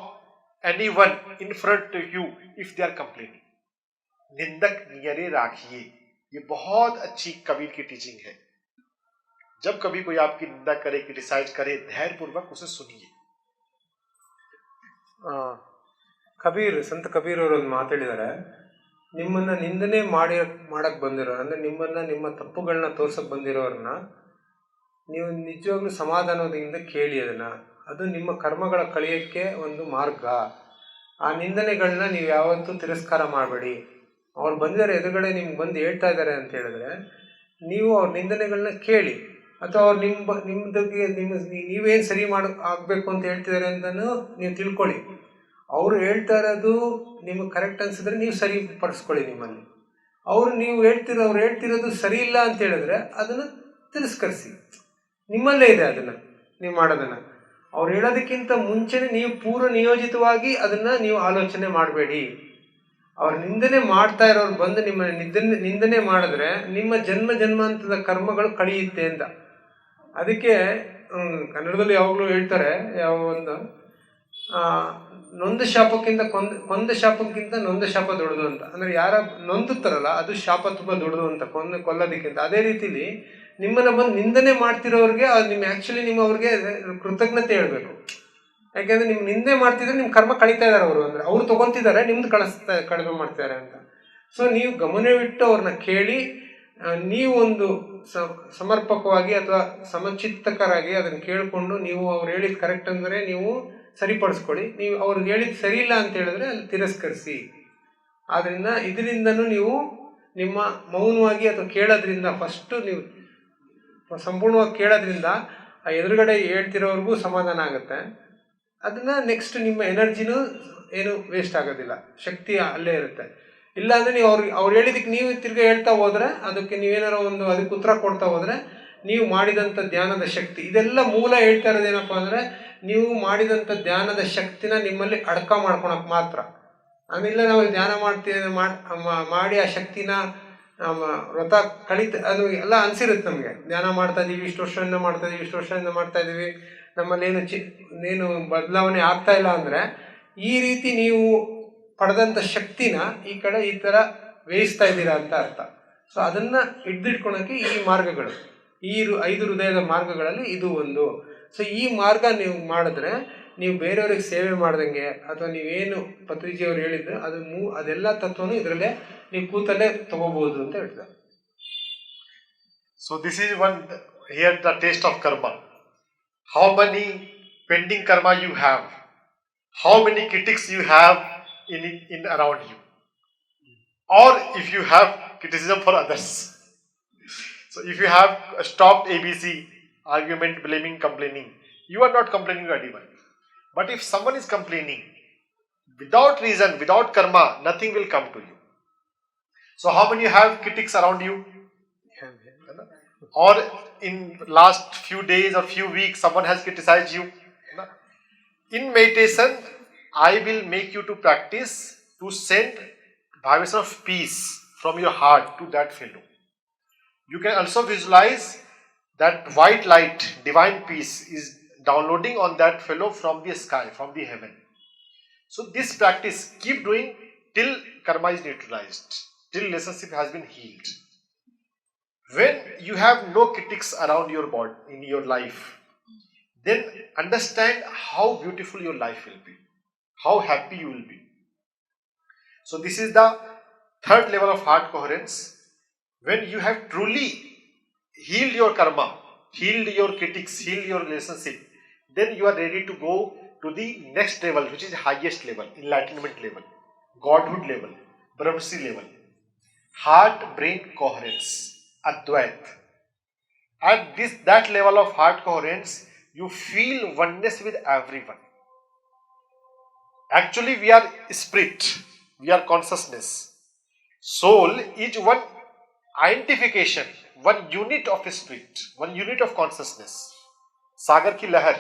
Speaker 2: anyone in front of you if they are complaining. निंदक नियरे राखिए, ये बहुत अच्छी कबीर की टीचिंग है. जब कभी कोई आपकी निंदा करे, क्रिटिसाइज करे, धैर्यपूर्वक उसे सुनिए.
Speaker 1: ಸಂತ ಕಬೀರ್ ಅವರು ಒಂದು ಮಾತಾಡಿದ್ದಾರೆ, ನಿಮ್ಮನ್ನು ನಿಂದನೆ ಮಾಡಕ್ಕೆ ಬಂದಿರೋ, ಅಂದರೆ ನಿಮ್ಮ ತಪ್ಪುಗಳನ್ನ ತೋರ್ಸಕ್ಕೆ ಬಂದಿರೋರನ್ನ ನೀವು ನಿಜವಾಗ್ಲೂ ಸಮಾಧಾನದಿಂದ ಕೇಳಿ ಅದನ್ನು. ಅದು ನಿಮ್ಮ ಕರ್ಮಗಳ ಕಳಿಯೋಕ್ಕೆ ಒಂದು ಮಾರ್ಗ. ಆ ನಿಂದನೆಗಳನ್ನ ನೀವು ಯಾವತ್ತೂ ತಿರಸ್ಕಾರ ಮಾಡಬೇಡಿ. ಅವ್ರು ಬಂದಿದ್ದಾರೆ ಎದುರುಗಡೆ ನಿಮ್ಗೆ ಬಂದು ಹೇಳ್ತಾ ಇದ್ದಾರೆ ಅಂತ ಹೇಳಿದ್ರೆ ನೀವು ಅವ್ರ ನಿಂದನೆಗಳನ್ನ ಕೇಳಿ, ಅಥವಾ ಅವ್ರು ನೀವೇನು ಸರಿ ಆಗಬೇಕು ಅಂತ ಹೇಳ್ತಿದ್ದಾರೆ ಅಂತಲೂ ನೀವು ತಿಳ್ಕೊಳ್ಳಿ. ಅವರು ಹೇಳ್ತಾ ಇರೋದು ನಿಮಗೆ ಕರೆಕ್ಟ್ ಅನ್ಸಿದ್ರೆ ನೀವು ಸರಿಪಡಿಸ್ಕೊಳ್ಳಿ ನಿಮ್ಮಲ್ಲಿ. ಅವ್ರು ಹೇಳ್ತಿರೋದು ಸರಿ ಇಲ್ಲ ಅಂತ ಹೇಳಿದ್ರೆ ಅದನ್ನು ತಿರಸ್ಕರಿಸಿ. ನಿಮ್ಮಲ್ಲೇ ಇದೆ ಅದನ್ನು ನೀವು ಮಾಡೋದನ್ನು. ಅವ್ರು ಹೇಳೋದಕ್ಕಿಂತ ಮುಂಚೆನೇ ನೀವು ಪೂರ್ವ ನಿಯೋಜಿತವಾಗಿ ಅದನ್ನು ನೀವು ಆಲೋಚನೆ ಮಾಡಬೇಡಿ. ಅವ್ರ ನಿಂದನೆ ಮಾಡ್ತಾ ಇರೋರು ಬಂದು ನಿಮ್ಮ ನಿಂದನೆ ಮಾಡಿದ್ರೆ ನಿಮ್ಮ ಜನ್ಮಾಂತದ ಕರ್ಮಗಳು ಕಳೆಯುತ್ತೆ ಅಂತ. ಅದಕ್ಕೆ ಕನ್ನಡದಲ್ಲಿ ಯಾವಾಗಲೂ ಹೇಳ್ತಾರೆ, ಯಾವ ಒಂದು ನೊಂದ ಶಾಪಕ್ಕಿಂತ ಕೊಂದ ಶಾಪಕ್ಕಿಂತ ನೊಂದ ಶಾಪ ದೊಡ್ಡದು ಅಂತ. ಅಂದರೆ ಯಾರ ನೊಂದುತ್ತಾರಲ್ಲ ಅದು ಶಾಪ ತುಂಬ ದೊಡ್ಡದು ಅಂತ, ಕೊಲ್ಲೋದಕ್ಕಿಂತ. ಅದೇ ರೀತಿಲಿ ನಿಮ್ಮನ್ನು ಬಂದು ನಿಂದನೆ ಮಾಡ್ತಿರೋರಿಗೆ ನೀವು ಅವ್ರಿಗೆ ಕೃತಜ್ಞತೆ ಹೇಳ್ಬೇಕು. ಯಾಕೆಂದರೆ ನಿಮ್ಮ ನಿಂದೆ ಮಾಡ್ತಿದ್ರೆ ನಿಮ್ಮ ಕರ್ಮ ಕಳೀತಾ ಇದ್ದಾರೆ ಅವರು, ಅಂದರೆ ಅವ್ರು ತೊಗೊತಿದ್ದಾರೆ, ನಿಮ್ದು ಕಡಿಮೆ ಮಾಡ್ತಾರೆ ಅಂತ. ಸೊ ನೀವು ಗಮನವಿಟ್ಟು ಅವ್ರನ್ನ ಕೇಳಿ, ನೀವು ಒಂದು ಸಮರ್ಪಕವಾಗಿ ಅಥವಾ ಸಮಚಿತ್ತಕರಾಗಿ ಅದನ್ನು ಕೇಳಿಕೊಂಡು ನೀವು ಅವ್ರು ಹೇಳಿದ್ದು ಕರೆಕ್ಟ್ ಅಂದರೆ ನೀವು ಸರಿಪಡಿಸ್ಕೊಳ್ಳಿ. ನೀವು ಅವ್ರಿಗೆ ಹೇಳಿದ್ದು ಸರಿ ಇಲ್ಲ ಅಂತ ಹೇಳಿದ್ರೆ ಅಲ್ಲಿ ತಿರಸ್ಕರಿಸಿ. ಆದ್ದರಿಂದ ಇದರಿಂದನೂ ನೀವು ನಿಮ್ಮ ಮೌನವಾಗಿ ಅಥವಾ ಕೇಳೋದ್ರಿಂದ, ಫಸ್ಟು ನೀವು ಸಂಪೂರ್ಣವಾಗಿ ಕೇಳೋದ್ರಿಂದ ಆ ಎದುರುಗಡೆ ಹೇಳ್ತಿರೋವ್ರಿಗೂ ಸಮಾಧಾನ ಆಗುತ್ತೆ. ಅದನ್ನು ನೆಕ್ಸ್ಟ್ ನಿಮ್ಮ ಎನರ್ಜಿನೂ ಏನು ವೇಸ್ಟ್ ಆಗೋದಿಲ್ಲ, ಶಕ್ತಿ ಅಲ್ಲೇ ಇರುತ್ತೆ. ಇಲ್ಲ ಅಂದರೆ ನೀವು ಅವ್ರು ಹೇಳಿದಕ್ಕೆ ನೀವು ತಿರ್ಗಿ ಹೇಳ್ತಾ ಹೋದರೆ, ಅದಕ್ಕೆ ನೀವೇನಾರು ಒಂದು ಅದಕ್ಕೆ ಉತ್ತರ ಕೊಡ್ತಾ ಹೋದರೆ, ನೀವು ಮಾಡಿದಂಥ ಧ್ಯಾನದ ಶಕ್ತಿ, ಇದೆಲ್ಲ ಮೂಲ ಹೇಳ್ತಾ ಇರೋದೇನಪ್ಪ ಅಂದರೆ, ನೀವು ಮಾಡಿದಂಥ ಧ್ಯಾನದ ಶಕ್ತಿನ ನಿಮ್ಮಲ್ಲಿ ಅಡಕ ಮಾಡ್ಕೊಳಕ್ಕೆ ಮಾತ್ರ. ಆಮೇಲೆ ನಾವು ಧ್ಯಾನ ಮಾಡ್ತೀವಿ ಮಾಡಿ ಆ ಶಕ್ತಿನ ವ್ರತ ಅದು ಎಲ್ಲ ಅನಿಸಿರುತ್ತೆ ನಮಗೆ. ಧ್ಯಾನ ಮಾಡ್ತಾ ಇದ್ದೀವಿ, ಇಷ್ಟು ವರ್ಷದಿಂದ ಮಾಡ್ತಾ ಇದ್ದೀವಿ, ಇಷ್ಟು ವರ್ಷದಿಂದ ಮಾಡ್ತಾ ಇದ್ದೀವಿ, ನಮ್ಮಲ್ಲಿ ಏನು ಬದಲಾವಣೆ ಆಗ್ತಾ ಇಲ್ಲ ಅಂದರೆ, ಈ ರೀತಿ ನೀವು ಪಡೆದಂಥ ಶಕ್ತಿನ ಈ ಕಡೆ ಈ ಥರ ಬೇಯಿಸ್ತಾ ಇದ್ದೀರಾ ಅಂತ ಅರ್ಥ. ಸೊ ಅದನ್ನು ಹಿಡ್ದಿಟ್ಕೊಳಕ್ಕೆ ಈ ಮಾರ್ಗಗಳು, ಈ 5 ಹೃದಯದ ಮಾರ್ಗಗಳಲ್ಲಿ ಇದು ಒಂದು. ಸೊ ಈ ಮಾರ್ಗ ನೀವು ಮಾಡಿದ್ರೆ ನೀವು ಬೇರೆಯವ್ರಿಗೆ ಸೇವೆ ಮಾಡ್ದಂಗೆ, ಅಥವಾ ನೀವೇನು ಪತ್ರಿಜಿಯವ್ರು ಹೇಳಿದ್ರು ಅದೆಲ್ಲ ತತ್ವನು ಇದರಲ್ಲೇ ನೀವು ಕೂತಲ್ಲೇ ತಗೋಬಹುದು ಅಂತ ಹೇಳ್ತಾರೆ.
Speaker 2: So this is one, here the taste of karma. How many pending karma you have, how many critics you have in around you, or if you have criticism for others. So if you have stopped ABC, argument, blaming, complaining, you are not complaining to anyone. But if someone is complaining without reason, without karma, nothing will come to you. So how many have critics around you? Or in last few days or few weeks someone has criticized you? In meditation, I will make you to practice to send vibration of peace from your heart to that fellow. You can also visualize that white light, divine peace is downloading on that fellow from the sky, from the heaven. So this practice, keep doing till karma is neutralized, till relationship has been healed. When you have no critics around your body, in your life, then understand how beautiful your life will be, how happy you will be. So this is the third level of heart coherence. When you have truly healed your karma, healed your critics, healed your relationship, then you are ready to go to the next level, which is highest level, enlightenment level, godhood level, Brahmasi level. Heart-brain coherence, Advait. At that level of heart coherence, you feel oneness with everyone. Actually, we are spirit, we are consciousness. Soul is one identification, one unit of spirit, one unit of consciousness. Sagar ki lahar.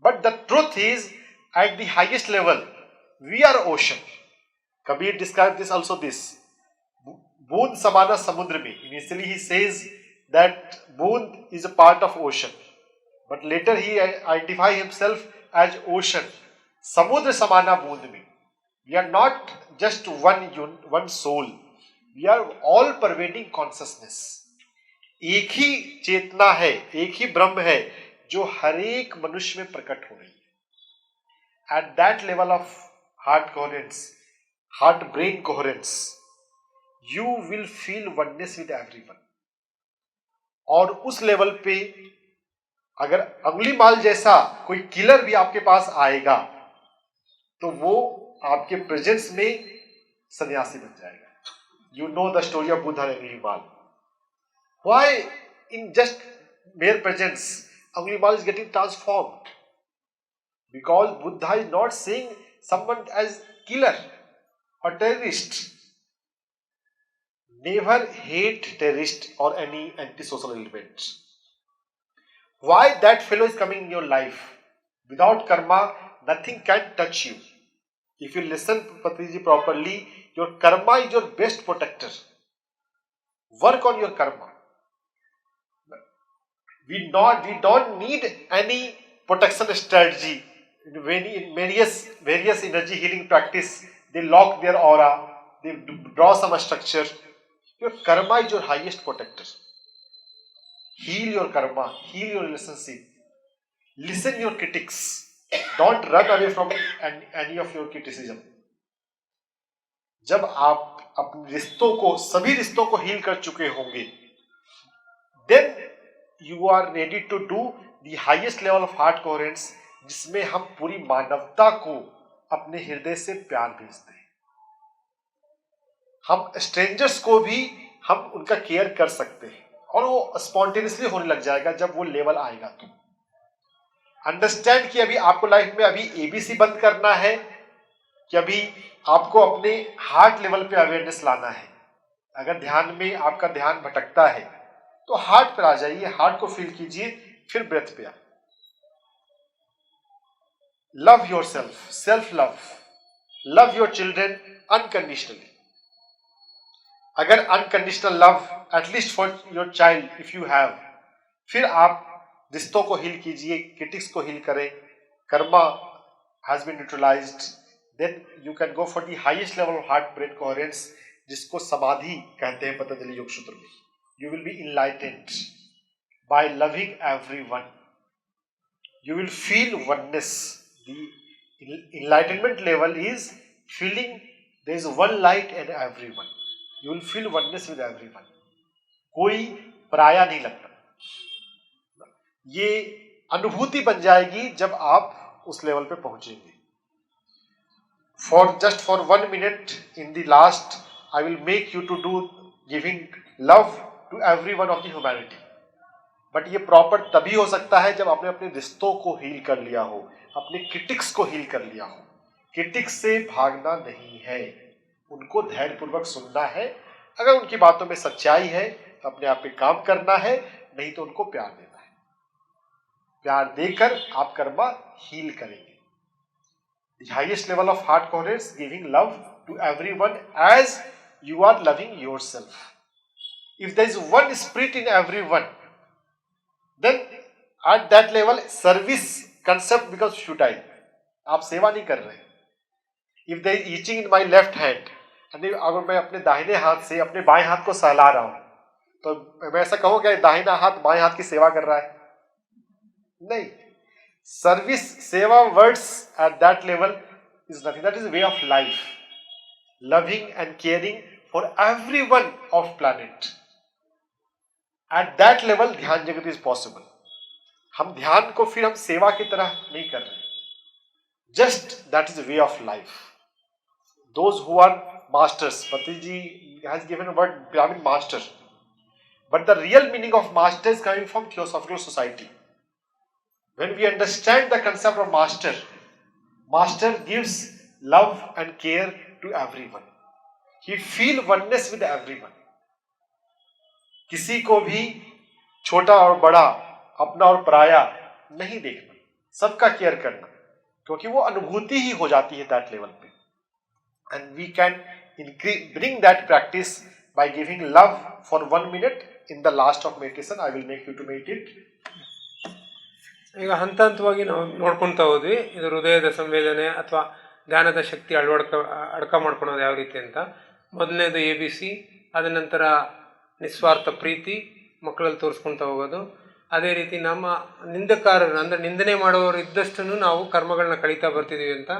Speaker 2: But the truth is, at the highest level, we are ocean. Kabir described this also this. Boond samana samudra mein. Initially he says that Boond is a part of ocean. But later he identifies himself as ocean. Samudra samana Boond mein. We are not just one soul. We are all pervading consciousness. एक ही चेतना है, एक ही ब्रह्म है जो हर एक मनुष्य में प्रकट हो रही है. At that level of heart coherence, heart brain coherence, you will feel oneness with everyone. और उस लेवल पे अगर अंगुली माल जैसा कोई किलर भी आपके पास आएगा तो वो आपके प्रेजेंस में सन्यासी बन जाएगा. You know the story of Buddha and Angulimal. Why in just mere presence Angulimal is getting transformed? Because Buddha is not seeing someone as killer or terrorist. Never hate terrorist or any anti-social element. Why that fellow is coming in your life? Without karma, nothing can touch you. If you listen Patriji properly, your karma is your best protector. Work on your karma. We don't need any protection strategy. In various energy healing practice, they lock their aura, they draw some structure. Your karma is your highest protector. Heal your karma, heal your relationship. Listen your critics. Don't run away from any of your criticism. जब आप अपने रिश्तों को, सभी रिश्तों को heal कर चुके होंगे, then you are ready to do the highest level of heart coherence, जिसमें हम पूरी मानवता को अपने हृदय से प्यार भेजते हैं. हम स्ट्रेंजर्स को भी हम उनका केयर कर सकते हैं और वो स्पॉन्टेनियसली होने लग जाएगा जब वो लेवल आएगा. तो अंडरस्टैंड कि अभी आपको लाइफ में अभी एबीसी बंद करना है कि अभी आपको अपने हार्ट लेवल पे अवेयरनेस लाना है। अगर ध्यान में आपका ध्यान भटकता है तो हार्ट पर आ जाइए, हार्ट को फील कीजिए, फिर ब्रेथ पे आ। Love yourself, self love, love your children unconditionally. अगर unconditional love at least for your child if you have, फिर आप रिश्तों को हील कीजिए, क्रिटिक्स को हील करें, karma has been neutralized, then you can go for the highest level of heart brain coherence, जिसको समाधि कहते हैं पतंजलि योग सूत्र में। You will be enlightened by loving everyone, you will feel oneness. The enlightenment level is feeling there is one light in everyone. You will feel oneness with everyone. कोई पराया नहीं लगता। ये अनुभूति बन जाएगी जब आप उस लेवल पे पहुंचेंगे। For 1 minute in the last, I will make you to do giving love to everyone of the humanity. But ये प्रॉपर तभी हो सकता है जब आपने अपने रिश्तों को हील कर लिया हो, अपने क्रिटिक्स को हील कर लिया हो। क्रिटिक्स से भागना नहीं है, उनको धैर्यपूर्वक सुनना है। अगर उनकी बातों में सच्चाई है तो अपने आप पे काम करना है, नहीं तो उनको प्यार देना है। प्यार देकर आप कर्मा हील करेंगे। The highest level of heart coherence, giving love to everyone as you are loving yourself. If there is one spirit in everyone, then at that level service concept becomes futile. आप सेवा नहीं कर रहे। If there is itching in my left hand, अगर मैं अपने दाहिने हाथ से अपने बाएं हाथ को सहला रहा हूं, तो मैं ऐसा कहूँ कि दाहिना हाथ बाएं हाथ की सेवा कर रहा है? नहीं। सर्विस, सेवा words at that level is nothing. That is way of life. Loving and caring for everyone of planet. At that level ध्यान जगत is possible. हम ध्यान को फिर हम सेवा की तरह नहीं कर रहे, just that is a way of life. Those who are masters, Patiji has given a word Brahmin master, but the real meaning of master is coming from Theosophical Society. When we understand the concept of master, master gives love and care to everyone. He feel oneness with everyone. किसी को भी छोटा और बड़ा, अपना और पराया नहीं देखना, सबका केयर करना, क्योंकि वो अनुभूति ही हो जाती है दैट लेवल पे। And we can bring that practice by giving love for 1 minute in the last of meditation. I will make you to meditate.
Speaker 1: ಈಗ ಹಂತ ಹಂತವಾಗಿ ನಾವು ನೋಡ್ಕೊಳ್ತಾ ಹೋದ್ವಿ, ಇದು ಹೃದಯದ ಸಂವೇದನೆ ಅಥವಾ ಧ್ಯಾನದ ಶಕ್ತಿ ಅಡಕ ಮಾಡ್ಕೊಳೋದು ಯಾವ ರೀತಿ ಅಂತ. ಮೊದಲನೇದು ABC, ಅದ ನಂತರ ನಿಸ್ವಾರ್ಥ ಪ್ರೀತಿ, ಮಕ್ಕಳಲ್ಲಿ ತೋರಿಸ್ಕೊಳ್ತಾ ಹೋಗೋದು. ಅದೇ ರೀತಿ ನಮ್ಮ ನಿಂದಕಾರರು ಅಂದರೆ ನಿಂದನೆ ಮಾಡೋರು ಇದ್ದಷ್ಟು ನಾವು ಕರ್ಮಗಳನ್ನ ಕಳೀತಾ ಬರ್ತಿದ್ದೀವಿ ಅಂತ.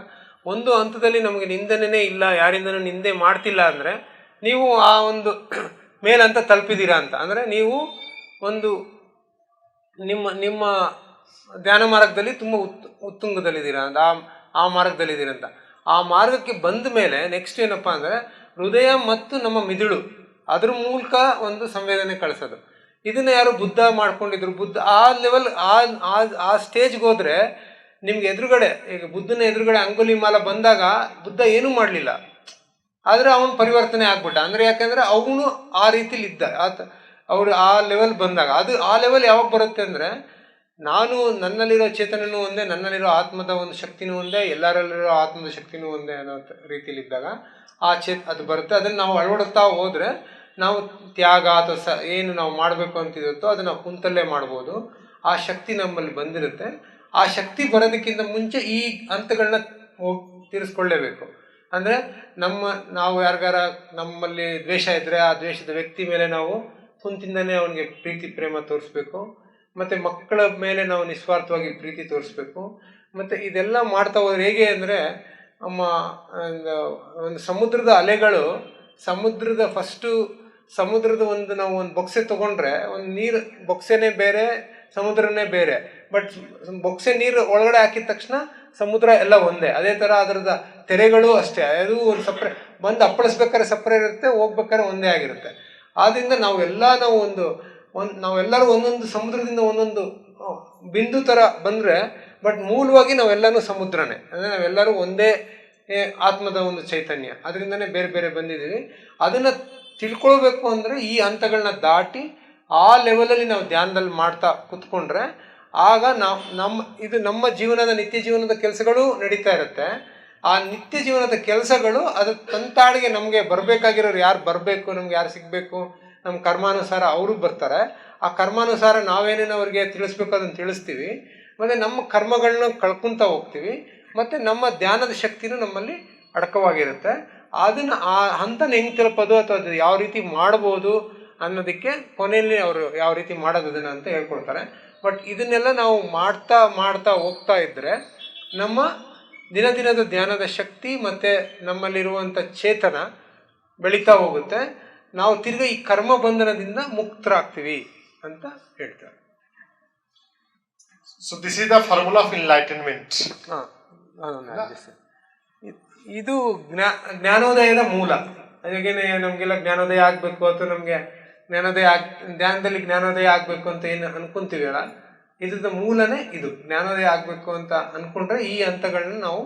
Speaker 1: ಒಂದು ಹಂತದಲ್ಲಿ ನಮಗೆ ನಿಂದನೆ ಇಲ್ಲ, ಯಾರಿಂದನೂ ನಿಂದೆ ಮಾಡ್ತಿಲ್ಲ ಅಂದರೆ ನೀವು ಆ ಒಂದು ಮೇಲಂತ ತಲುಪಿದ್ದೀರಾ ಅಂತ. ಅಂದರೆ ನೀವು ಒಂದು ನಿಮ್ಮ ಧ್ಯಾನ ಮಾರ್ಗದಲ್ಲಿ ತುಂಬ ಉತ್ತುಂಗದಲ್ಲಿದ್ದೀರಾ ಅಂತ, ಆ ಮಾರ್ಗದಲ್ಲಿದ್ದೀರಂತ. ಆ ಮಾರ್ಗಕ್ಕೆ ಬಂದ ಮೇಲೆ ನೆಕ್ಸ್ಟ್ ಏನಪ್ಪ ಅಂದರೆ ಹೃದಯ ಮತ್ತು ನಮ್ಮ ಮಿದುಳು, ಅದ್ರ ಮೂಲಕ ಒಂದು ಸಂವೇದನೆ ಕಳಿಸೋದು. ಇದನ್ನ ಯಾರು ಬುದ್ಧ ಮಾಡ್ಕೊಂಡಿದ್ರು. ಬುದ್ಧ ಆ ಲೆವೆಲ್ ಆ ಸ್ಟೇಜ್ಗೆ ಹೋದರೆ ನಿಮ್ಗೆ ಎದುರುಗಡೆ, ಈಗ ಬುದ್ಧನ ಎದುರುಗಡೆ ಅಂಗುಲಿಮಾಲ ಬಂದಾಗ ಬುದ್ಧ ಏನೂ ಮಾಡಲಿಲ್ಲ, ಆದರೆ ಅವನು ಪರಿವರ್ತನೆ ಆಗ್ಬಿಟ್ಟ. ಅಂದರೆ ಯಾಕೆಂದರೆ ಅವನು ಆ ರೀತಿಲಿ ಇದ್ದ, ಅವರು ಆ ಲೆವೆಲ್ ಬಂದಾಗ. ಆ ಲೆವೆಲ್ ಯಾವಾಗ ಬರುತ್ತೆ ಅಂದರೆ ನಾನು ನನ್ನಲ್ಲಿರೋ ಚೇತನನೂ ಒಂದೇ, ನನ್ನಲ್ಲಿರೋ ಆತ್ಮದ ಒಂದು ಶಕ್ತಿನೂ ಒಂದೇ, ಎಲ್ಲರಲ್ಲಿರೋ ಆತ್ಮದ ಶಕ್ತಿನೂ ಒಂದೇ ಅನ್ನೋ ರೀತಿಲಿದ್ದಾಗ ಅದು ಬರುತ್ತೆ. ಅದನ್ನು ನಾವು ಅಳವಡಿಸ್ತಾ ಹೋದರೆ ನಾವು ತ್ಯಾಗ ಅಥವಾ ಏನು ನಾವು ಮಾಡಬೇಕು ಅಂತಿರುತ್ತೋ ಅದನ್ನು ನಾವು ಕುಂತಲ್ಲೇ ಮಾಡ್ಬೋದು. ಆ ಶಕ್ತಿ ನಮ್ಮಲ್ಲಿ ಬಂದಿರುತ್ತೆ. ಆ ಶಕ್ತಿ ಬರೋದಕ್ಕಿಂತ ಮುಂಚೆ ಈ ಹಂತಗಳನ್ನ ತೀರಿಸ್ಕೊಳ್ಳೇಬೇಕು. ಅಂದರೆ ನಾವು ಯಾರಿಗಾರ ನಮ್ಮಲ್ಲಿ ದ್ವೇಷ ಇದ್ದರೆ ಆ ದ್ವೇಷದ ವ್ಯಕ್ತಿ ಮೇಲೆ ನಾವು ಕುಂತಿಂದನೇ ಅವನಿಗೆ ಪ್ರೀತಿ ಪ್ರೇಮ ತೋರಿಸ್ಬೇಕು. ಮತ್ತು ಮಕ್ಕಳ ಮೇಲೆ ನಾವು ನಿಸ್ವಾರ್ಥವಾಗಿ ಪ್ರೀತಿ ತೋರಿಸ್ಬೇಕು. ಮತ್ತು ಇದೆಲ್ಲ ಮಾಡ್ತಾ ಹೋದ್ರೆ ಹೇಗೆ ಅಂದರೆ ಒಂದು ಸಮುದ್ರದ ಅಲೆಗಳು, ಸಮುದ್ರದ ನಾವು ಒಂದು ಬೊಕ್ಸೆ ತೊಗೊಂಡ್ರೆ ಒಂದು ನೀರು ಬೊಕ್ಸೆನೇ ಬೇರೆ, ಸಮುದ್ರನೇ ಬೇರೆ. ಬಟ್ ಬೊಕ್ಸೆ ನೀರು ಒಳಗಡೆ ಹಾಕಿದ ತಕ್ಷಣ ಸಮುದ್ರ ಎಲ್ಲ ಒಂದೇ. ಅದೇ ಥರ ಅದರದ ತೆರೆಗಳು ಅಷ್ಟೇ, ಅದು ಒಂದು ಬಂದು ಅಪ್ಪಳಿಸ್ಬೇಕಾದ್ರೆ ಸಪ್ರೇಟ್ ಇರುತ್ತೆ, ಹೋಗ್ಬೇಕಾದ್ರೆ ಒಂದೇ ಆಗಿರುತ್ತೆ. ಆದ್ದರಿಂದ ನಾವೆಲ್ಲರೂ ಒಂದೊಂದು ಸಮುದ್ರದಿಂದ ಒಂದೊಂದು ಬಿಂದು ಥರ ಬಂದರೆ, ಬಟ್ ಮೂಲವಾಗಿ ನಾವೆಲ್ಲನೂ ಸಮುದ್ರನೇ. ಅಂದರೆ ನಾವೆಲ್ಲರೂ ಒಂದೇ ಆತ್ಮದ ಒಂದು ಚೈತನ್ಯ, ಅದರಿಂದನೇ ಬೇರೆ ಬೇರೆ ಬಂದಿದ್ದೀವಿ. ಅದನ್ನು ತಿಳ್ಕೊಳ್ಬೇಕು ಅಂದರೆ ಈ ಹಂತಗಳನ್ನ ದಾಟಿ ಆ ಲೆವೆಲಲ್ಲಿ ನಾವು ಧ್ಯಾನದಲ್ಲಿ ಮಾಡ್ತಾ ಕುತ್ಕೊಂಡ್ರೆ ಆಗ ಇದು ನಮ್ಮ ಜೀವನದ ನಿತ್ಯ ಜೀವನದ ಕೆಲಸಗಳು ನಡೀತಾ ಇರುತ್ತೆ. ಆ ನಿತ್ಯ ಜೀವನದ ಕೆಲಸಗಳು ಅದು ತಂತಾಳಿಗೆ ನಮಗೆ ಬರಬೇಕಾಗಿರೋರು ಯಾರು ಬರಬೇಕು, ನಮ್ಗೆ ಯಾರು ಸಿಗಬೇಕು, ನಮ್ಮ ಕರ್ಮಾನುಸಾರ ಅವರು ಬರ್ತಾರೆ. ಆ ಕರ್ಮಾನುಸಾರ ನಾವೇನೇನು ಅವ್ರಿಗೆ ತಿಳಿಸ್ಬೇಕು ಅದನ್ನು ತಿಳಿಸ್ತೀವಿ. ಮತ್ತು ನಮ್ಮ ಕರ್ಮಗಳನ್ನ ಕಳ್ಕೊತಾ ಹೋಗ್ತೀವಿ. ಮತ್ತು ನಮ್ಮ ಧ್ಯಾನದ ಶಕ್ತಿನೂ ನಮ್ಮಲ್ಲಿ ಅಡಕವಾಗಿರುತ್ತೆ. ಅದನ್ನು ಆ ಹಂತನ ಹೆಂಗೆ ತಲುಪೋದು ಅಥವಾ ಅದು ಯಾವ ರೀತಿ ಮಾಡ್ಬೋದು ಅನ್ನೋದಕ್ಕೆ ಕೊನೆಯಲ್ಲಿ ಅವರು ಯಾವ ರೀತಿ ಮಾಡೋದು ಅದನ್ನು ಅಂತ ಹೇಳ್ಕೊಡ್ತಾರೆ. ಬಟ್ ಇದನ್ನೆಲ್ಲ ನಾವು ಮಾಡ್ತಾ ಹೋಗ್ತಾ ಇದ್ದರೆ ನಮ್ಮ ದಿನದ ಧ್ಯಾನದ ಶಕ್ತಿ ಮತ್ತು ನಮ್ಮಲ್ಲಿರುವಂಥ ಚೇತನ ಬೆಳೀತಾ ಹೋಗುತ್ತೆ. ನಾವು ತಿರ್ಗಿ ಈ ಕರ್ಮ ಬಂಧನದಿಂದ ಮುಕ್ತರಾಗ್ತೀವಿ ಅಂತ ಹೇಳ್ತಾರೆ.
Speaker 2: So this is the formula of enlightenment.
Speaker 1: ಇದು ಜ್ಞಾನೋದಯದ ಮೂಲ. ಹಾಗೇನೆ ನಮಗೆಲ್ಲ ಜ್ಞಾನೋದಯ ಆಗಬೇಕು ಅಥವಾ ನಮಗೆ ಧ್ಯಾನದಲ್ಲಿ ಜ್ಞಾನೋದಯ ಆಗಬೇಕು ಅಂತ ಏನು ಅನ್ಕೊಂತೀವಲ್ಲ, ಇದ್ರದ್ದು ಮೂಲನೇ ಇದು. ಜ್ಞಾನೋದಯ ಆಗಬೇಕು ಅಂತ ಅನ್ಕೊಂಡ್ರೆ ಈ ಹಂತಗಳನ್ನ ನಾವು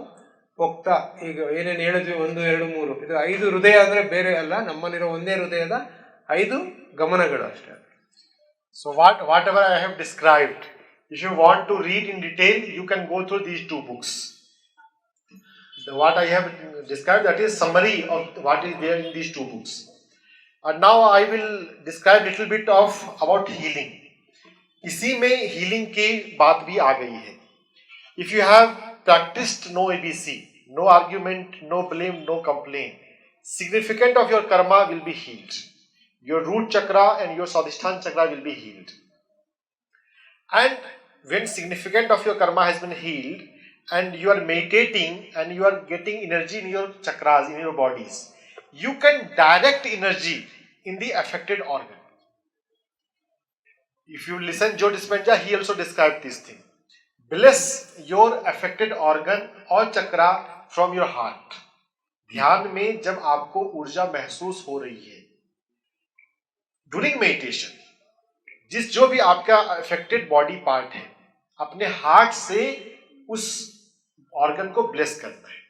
Speaker 1: ಹೋಗ್ತಾ ಈಗ ಏನೇನು ಹೇಳಿದ್ವಿ 1, 2, 3 ಇದು 5 ಹೃದಯ ಅಂದರೆ ಬೇರೆ ಅಲ್ಲ, ನಮ್ಮಲ್ಲಿರೋ ಒಂದೇ ಹೃದಯದ 5 ಗಮನಗಳು ಅಷ್ಟೇ.
Speaker 2: So whatever I have described, if you want to read in detail, you can go through these 2 books. What I have described, that is summary of what is there in these 2 books. And now I will describe little bit of about healing. इसी में healing की बात भी आ गई है. If you have practiced no ABC, no argument, no blame, no complaint, significant of your karma will be healed. Your root chakra and your Swadhisthana chakra will be healed. And when significant of your karma has been healed and you are meditating and you are getting energy in your chakras, in your bodies, you can direct energy in the affected organ. If you listen Joe Dispenza, he also described this thing. Bless your affected organ or chakra from your heart. ध्यान में जब आपको ऊर्जा महसूस हो रही है during meditation, जो भी आपका अफेक्टेड बॉडी पार्ट है, अपने हार्ट से उस ऑर्गन को ब्लेस करना है.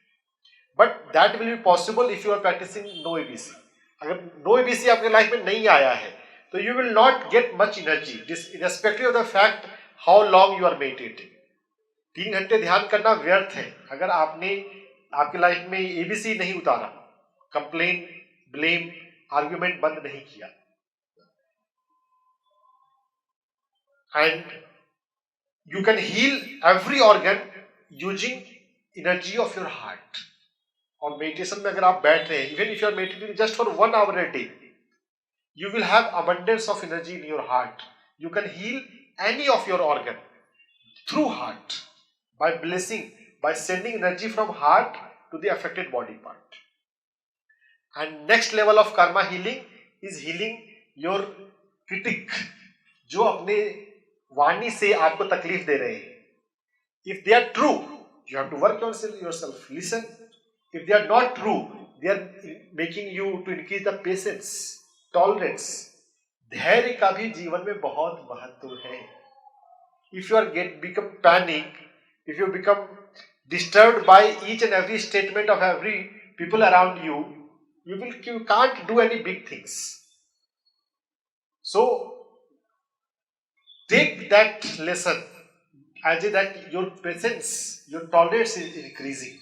Speaker 2: But that will be possible if you are practicing no ABC. अगर नो एबीसी आपके लाइफ में नहीं आया है तो you will not get much energy irrespective of the fact how long you are meditating. 3 घंटे ध्यान करना व्यर्थ है अगर आपने आपकी लाइफ में एबीसी नहीं उतारा, कंप्लेन, ब्लेम, आर्ग्यूमेंट बंद नहीं किया. And you can heal every organ using energy of your heart. और मेडिटेशन में अगर आप बैठ रहे हैं, even if you are meditating just for 1 hour a day, you will have abundance of energy in your heart. You can heal any of your organ through heart by blessing, by sending energy from heart to the affected body part. And next level of karma healing is healing your critic, जो अपने वाणी से आपको तकलीफ दे रहे हैं. If they are true, you have to work yourself. Listen. If they are not true, they are making you to increase the patience, tolerance. धैर्य का भी जीवन में बहुत महत्व है. If you are become panic, if you become disturbed by each and every statement of every people around you, you can't do any big things. So take that lesson as that your patience, your tolerance is increasing.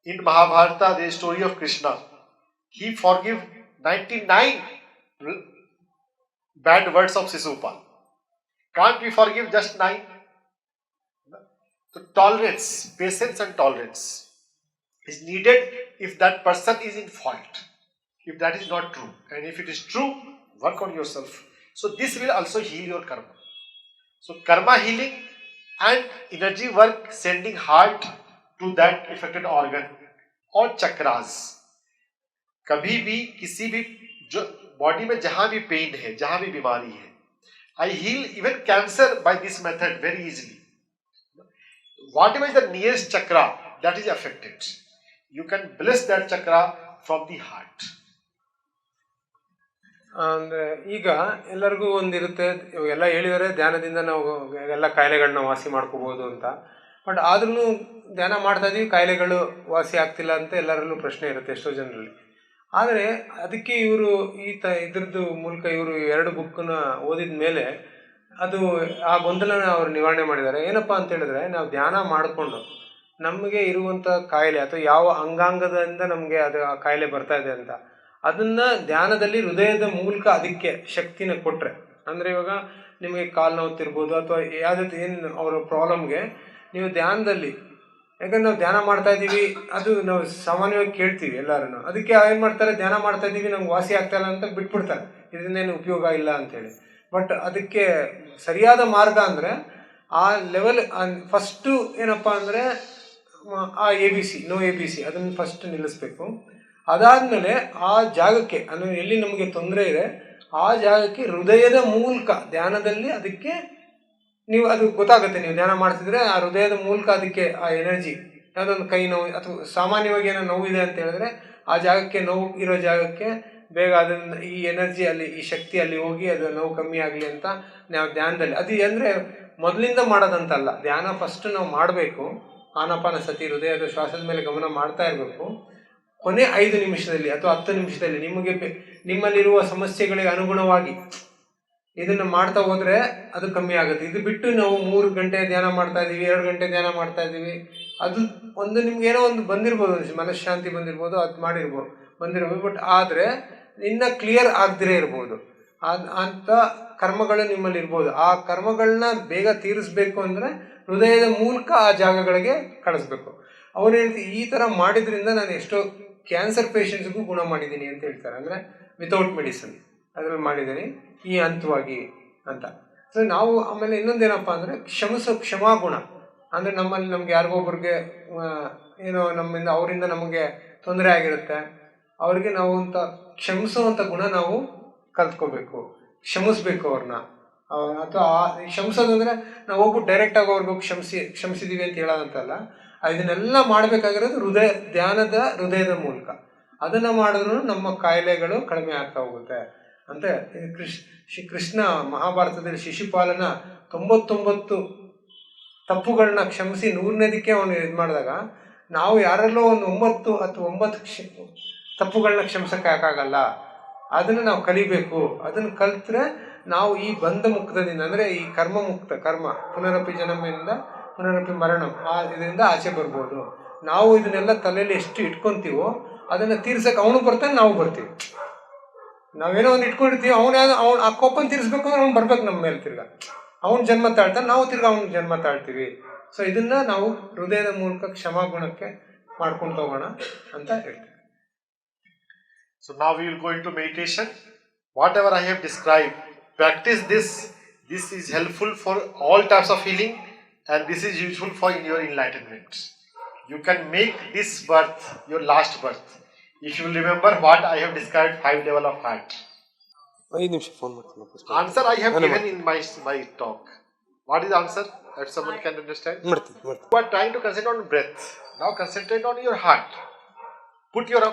Speaker 2: In Mahabharata, there is story of Krishna. He forgave 99 bad words of Sisupal. Can't we forgive just 9? So tolerance, patience and tolerance is needed if that person is in fault. If that is not true. And if it is true, work on yourself. So this will also heal your karma. So karma healing and energy work, sending heart to that affected organ और चक्रास. कभी भी किसी भी जो body में जहां भी pen है, जहां भी बीमारी है, I heal even cancer by this method very easily. Whatever is the nearest chakra that is affected, you can bless that chakra from the heart.
Speaker 1: ಅಂದರೆ ಈಗ ಎಲ್ಲರಿಗೂ ಒಂದಿರುತ್ತೆ, ಎಲ್ಲ ಹೇಳಿದರೆ ಧ್ಯಾನದಿಂದ ನಾವು ಎಲ್ಲ ಕಾಯಿಲೆಗಳನ್ನ ವಾಸಿ ಮಾಡ್ಕೋಬೋದು ಅಂತ. ಬಟ್ ಆದ್ರೂ ಧ್ಯಾನ ಮಾಡ್ತಾ ಇದೀವಿ, ಕಾಯಿಲೆಗಳು ವಾಸಿ ಆಗ್ತಿಲ್ಲ ಅಂತ ಎಲ್ಲರಲ್ಲೂ ಪ್ರಶ್ನೆ ಇರುತ್ತೆ ಎಷ್ಟೋ ಜನರಲ್ಲಿ. ಆದರೆ ಅದಕ್ಕೆ ಇವರು ಇದ್ರದ್ದು ಮೂಲಕ ಇವರು 2 ಬುಕ್ಕನ್ನ ಓದಿದ ಮೇಲೆ ಅದು ಆ ಗೊಂದಲನ ಅವರು ನಿವಾರಣೆ ಮಾಡಿದ್ದಾರೆ. ಏನಪ್ಪ ಅಂತ ಹೇಳಿದ್ರೆ, ನಾವು ಧ್ಯಾನ ಮಾಡಿಕೊಂಡು ನಮಗೆ ಇರುವಂಥ ಕಾಯಿಲೆ ಅಥವಾ ಯಾವ ಅಂಗಾಂಗದಿಂದ ನಮಗೆ ಅದು ಆ ಕಾಯಿಲೆ ಬರ್ತಾ ಇದೆ ಅಂತ ಅದನ್ನು ಧ್ಯಾನದಲ್ಲಿ ಹೃದಯದ ಮೂಲಕ ಅದಕ್ಕೆ ಶಕ್ತಿನ ಕೊಟ್ಟರೆ, ಅಂದರೆ ಇವಾಗ ನಿಮಗೆ ಕಾಲು ನೋವುತ್ತಿರ್ಬೋದು ಅಥವಾ ಯಾವುದೇ ಏನು ಅವರ ಪ್ರಾಬ್ಲಮ್ಗೆ ನೀವು ಧ್ಯಾನದಲ್ಲಿ, ಯಾಕಂದ್ರೆ ನಾವು ಧ್ಯಾನ ಮಾಡ್ತಾ ಇದ್ದೀವಿ, ಅದು ನಾವು ಸಾಮಾನ್ಯವಾಗಿ ಕೇಳ್ತೀವಿ ಎಲ್ಲರೂ. ಅದಕ್ಕೆ ಏನು ಮಾಡ್ತಾರೆ, ಧ್ಯಾನ ಮಾಡ್ತಾ ಇದ್ದೀವಿ ನಮ್ಗೆ ವಾಸಿ ಆಗ್ತಾ ಇಲ್ಲ ಅಂತ ಬಿಟ್ಬಿಡ್ತಾರೆ, ಇದನ್ನೇನು ಉಪಯೋಗ ಇಲ್ಲ ಅಂತೇಳಿ. ಬಟ್ ಅದಕ್ಕೆ ಸರಿಯಾದ ಮಾರ್ಗ ಅಂದರೆ ಆ ಲೆವೆಲ್ ಫಸ್ಟು ಏನಪ್ಪ ಅಂದರೆ ಆ ABC, ನೋ ABC ಅದನ್ನು ಫಸ್ಟ್ ನಿಲ್ಲಿಸ್ಬೇಕು. ಅದಾದಮೇಲೆ ಆ ಜಾಗಕ್ಕೆ, ಅಂದರೆ ಎಲ್ಲಿ ನಮಗೆ ತೊಂದರೆ ಇದೆ ಆ ಜಾಗಕ್ಕೆ ಹೃದಯದ ಮೂಲಕ ಧ್ಯಾನದಲ್ಲಿ ಅದಕ್ಕೆ ನೀವು ಅದು ಗೊತ್ತಾಗುತ್ತೆ. ನೀವು ಧ್ಯಾನ ಮಾಡ್ತಿದ್ರೆ ಆ ಹೃದಯದ ಮೂಲಕ ಅದಕ್ಕೆ ಆ ಎನರ್ಜಿ, ಯಾವುದೊಂದು ಕೈ ನೋವು ಅಥವಾ ಸಾಮಾನ್ಯವಾಗಿ ಏನೋ ನೋವಿದೆ ಅಂತ ಹೇಳಿದ್ರೆ ಆ ಜಾಗಕ್ಕೆ, ನೋವು ಇರೋ ಜಾಗಕ್ಕೆ ಬೇಗ ಅದನ್ನು ಈ ಎನರ್ಜಿ ಅಲ್ಲಿ, ಈ ಶಕ್ತಿ ಅಲ್ಲಿ ಹೋಗಿ ಅದು ನೋವು ಕಮ್ಮಿ ಆಗಲಿ ಅಂತ ನಾವು ಧ್ಯಾನದಲ್ಲಿ ಅದು ಅಂದರೆ ಮೊದಲಿಂದ ಮಾಡೋದಂತಲ್ಲ. ಧ್ಯಾನ ಫಸ್ಟ್ ನಾವು ಮಾಡಬೇಕು, ಆನಾಪಾನ ಸತಿ ಹೃದಯದ ಶ್ವಾಸದ ಮೇಲೆ ಗಮನ ಮಾಡ್ತಾ ಇರಬೇಕು. ಕೊನೆ 5 ನಿಮಿಷದಲ್ಲಿ ಅಥವಾ 10 ನಿಮಿಷದಲ್ಲಿ ನಿಮ್ಮಲ್ಲಿರುವ ಸಮಸ್ಯೆಗಳಿಗೆ ಅನುಗುಣವಾಗಿ ಇದನ್ನು ಮಾಡ್ತಾ ಹೋದರೆ ಅದು ಕಮ್ಮಿ ಆಗುತ್ತೆ. ಇದು ಬಿಟ್ಟು ನಾವು 3 ಗಂಟೆ ಧ್ಯಾನ ಮಾಡ್ತಾ ಇದ್ದೀವಿ, 2 ಗಂಟೆ ಧ್ಯಾನ ಮಾಡ್ತಾ ಇದ್ದೀವಿ, ಅದು ನಿಮ್ಗೆ ಏನೋ ಒಂದು ಬಂದಿರ್ಬೋದು, ಮನಃಶಾಂತಿ ಬಂದಿರ್ಬೋದು, ಅದು ಬಂದಿರ್ಬೋದು. ಬಟ್ ಆದರೆ ಇನ್ನು ಕ್ಲಿಯರ್ ಆಗದಿರೇ ಇರ್ಬೋದು, ಅಂತ ಕರ್ಮಗಳು ನಿಮ್ಮಲ್ಲಿ ಇರ್ಬೋದು. ಆ ಕರ್ಮಗಳನ್ನ ಬೇಗ ತೀರಿಸ್ಬೇಕು ಅಂದರೆ ಹೃದಯದ ಮೂಲಕ ಆ ಜಾಗಗಳಿಗೆ ಕಳಿಸ್ಬೇಕು. ಅವ್ರು ಹೇಳ್ತಿ ಈ ಥರ ಮಾಡಿದ್ರಿಂದ ನಾನು ಎಷ್ಟೋ ಕ್ಯಾನ್ಸರ್ ಪೇಷಂಟ್ಸ್ಗೂ ಗುಣ ಮಾಡಿದ್ದೀನಿ ಅಂತ ಹೇಳ್ತಾರೆ. ಅಂದರೆ ವಿತೌಟ್ ಮೆಡಿಸಿನ್ ಅದರಲ್ಲಿ ಮಾಡಿದ್ದೀನಿ ಈ ಹಂತವಾಗಿ ಅಂತ. ಸೊ ನಾವು ಆಮೇಲೆ ಇನ್ನೊಂದೇನಪ್ಪ ಅಂದರೆ ಕ್ಷಮಾಗುಣ. ಅಂದರೆ ನಮಗೆ ಯಾರಿಗೊಬ್ರಿಗೆ ಏನೋ ಅವರಿಂದ ನಮಗೆ ತೊಂದರೆ ಆಗಿರುತ್ತೆ, ಅವ್ರಿಗೆ ನಾವು ಕ್ಷಮಿಸುವಂಥ ಗುಣ ನಾವು ಕಲ್ತ್ಕೋಬೇಕು, ಕ್ಷಮಿಸ್ಬೇಕು ಅವ್ರನ್ನ. ಅಥವಾ ಕ್ಷಮಿಸೋದು ಅಂದರೆ ನಾವು ಹೋಗ್ಬಿಟ್ಟು ಡೈರೆಕ್ಟಾಗಿ ಅವ್ರಿಗೂ ಕ್ಷಮಿಸಿದ್ದೀವಿ ಅಂತ ಹೇಳೋದಂತಲ್ಲ. ಇದನ್ನೆಲ್ಲ ಮಾಡಬೇಕಾಗಿರೋದು ಧ್ಯಾನದ ಹೃದಯದ ಮೂಲಕ. ಅದನ್ನು ಮಾಡಿದ್ರೂ ನಮ್ಮ ಕಾಯಿಲೆಗಳು ಕಡಿಮೆ ಆಗ್ತಾ ಹೋಗುತ್ತೆ ಅಂತ. ಕೃಷ್ಣ ಮಹಾಭಾರತದಲ್ಲಿ ಶಿಶುಪಾಲನ 99 ತಪ್ಪುಗಳನ್ನ ಕ್ಷಮಿಸಿ 100ನೇದಕ್ಕೆ ಅವನು ಇದು ಮಾಡಿದಾಗ, ನಾವು ಯಾರಲ್ಲೋ ಒಂದು 9 ಅಥವಾ 9 ತಪ್ಪುಗಳನ್ನ ಕ್ಷಮಿಸೋಕ್ಕಾಗಲ್ಲ. ಅದನ್ನು ನಾವು ಕಲಿಬೇಕು. ಅದನ್ನು ಕಲಿತ್ರೆ ನಾವು ಈ ಬಂಧ ಮುಕ್ತದಿಂದ, ಅಂದರೆ ಈ ಕರ್ಮ ಪುನರಪಿ ಜನಮಿಂದ ಪುನರಪಿ ಮರಣ ಇದರಿಂದ ಆಚೆ ಬರ್ಬೋದು. ನಾವು ಇದನ್ನೆಲ್ಲ ತಲೆಯಲ್ಲಿ ಎಷ್ಟು ಇಟ್ಕೊತೀವೋ ಅದನ್ನು ತೀರ್ಸಕ್ಕೆ ಅವನು ಬರ್ತಾನೆ, ನಾವು ಬರ್ತೀವಿ. ನಾವೇನೋ ಒಂದು ಇಟ್ಕೊಂಡಿರ್ತೀವಿ, ಅವನು ಆ ಕೋಪನ ತೀರಿಸ್ಬೇಕು ಅಂದ್ರೆ ಅವ್ನು ಬರ್ಬೇಕು ನಮ್ಮ ಮೇಲೆ. ತಿರ್ಗಾ ಅವ್ನು ಜನ್ಮ ತಾಳ್ತಾನೆ, ನಾವು ತಿರ್ಗಾ ಅವ್ನು ಜನ್ಮ ತಾಳ್ತೀವಿ. ಸೊ ಇದನ್ನ ನಾವು ಹೃದಯದ ಮೂಲಕ ಕ್ಷಮಾಗುಣಕ್ಕೆ ಮಾಡ್ಕೊಂಡು ಹೋಗೋಣ ಅಂತ ಹೇಳ್ತೀವಿ.
Speaker 2: So now we will go into meditation. Whatever I have described, practice this. This is helpful for all types of healing, and this is useful for in your enlightenment. You can make this birth your last birth if you will remember what I have described 5 level of heart. Answer I have given in my talk. What is the answer? If someone can understand. You are trying to concentrate on breath. Now concentrate on your heart. Put your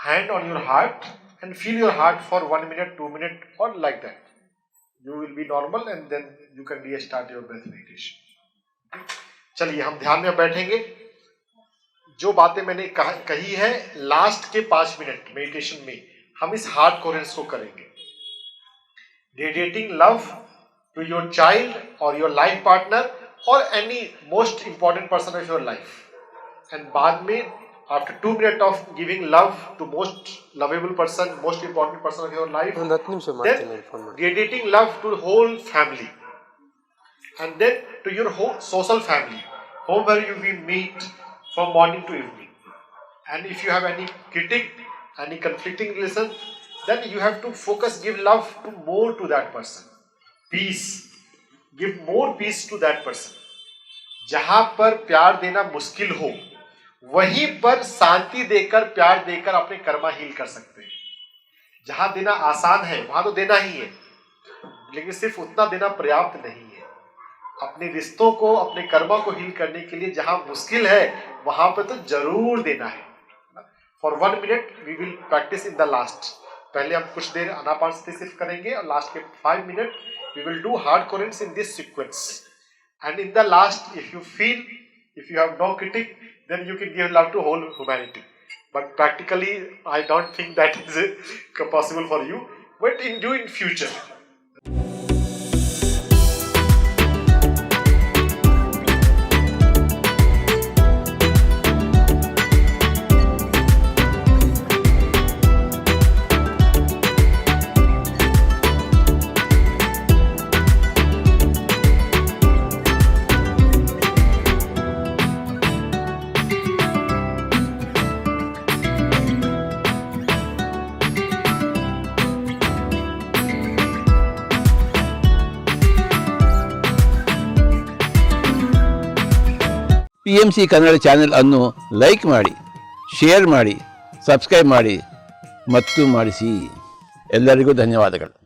Speaker 2: hand on your heart and feel your heart for 1 minute, 2 minutes, or like that. You will be normal and then you can restart your breath meditation. चलिए हम ध्यान में बैठेंगे. जो बातें मैंने कही है लास्ट के 5 मिनट मेडिटेशन में हम इस हार्ट कोहेरेंस को करेंगे. Radiating love to your child और योर लाइफ पार्टनर और any most important person of your life. And बाद में after 2 minutes of giving love to most lovable person, most important person of your life, then radiating love to the whole family, and then to your whole social family, whomever you will meet from morning to evening. And if you have any critic, any conflicting relation, then you have to focus, give love to more to that person. Peace, give more peace to that person. जहाँ पर प्यार देना मुश्किल हो वहीं पर शांति देकर, प्यार देकर अपने कर्मा हील कर सकते हैं. जहां देना आसान है वहां तो देना ही है, लेकिन सिर्फ उतना देना पर्याप्त नहीं है. अपने रिश्तों को, अपने कर्मा को हील करने के लिए जहां मुश्किल है वहां पर तो जरूर देना है. For 1 minute we will practice in the last. पहले हम कुछ देर आनापानसति सिर्फ करेंगे और लास्ट के 5 minute we will do heart coherence in this sequence. And in the last If you have no critic, then you can give love to whole humanity. But practically, I don't think that is possible for you. But do in future.
Speaker 4: PMC Kannada channel ಅನ್ನು like ಮಾಡಿ, share ಮಾಡಿ, subscribe ಮಾಡಿ ಮತ್ತು ಮಾಡಿಸಿ. ಎಲ್ಲರಿಗೂ ಧನ್ಯವಾದಗಳು.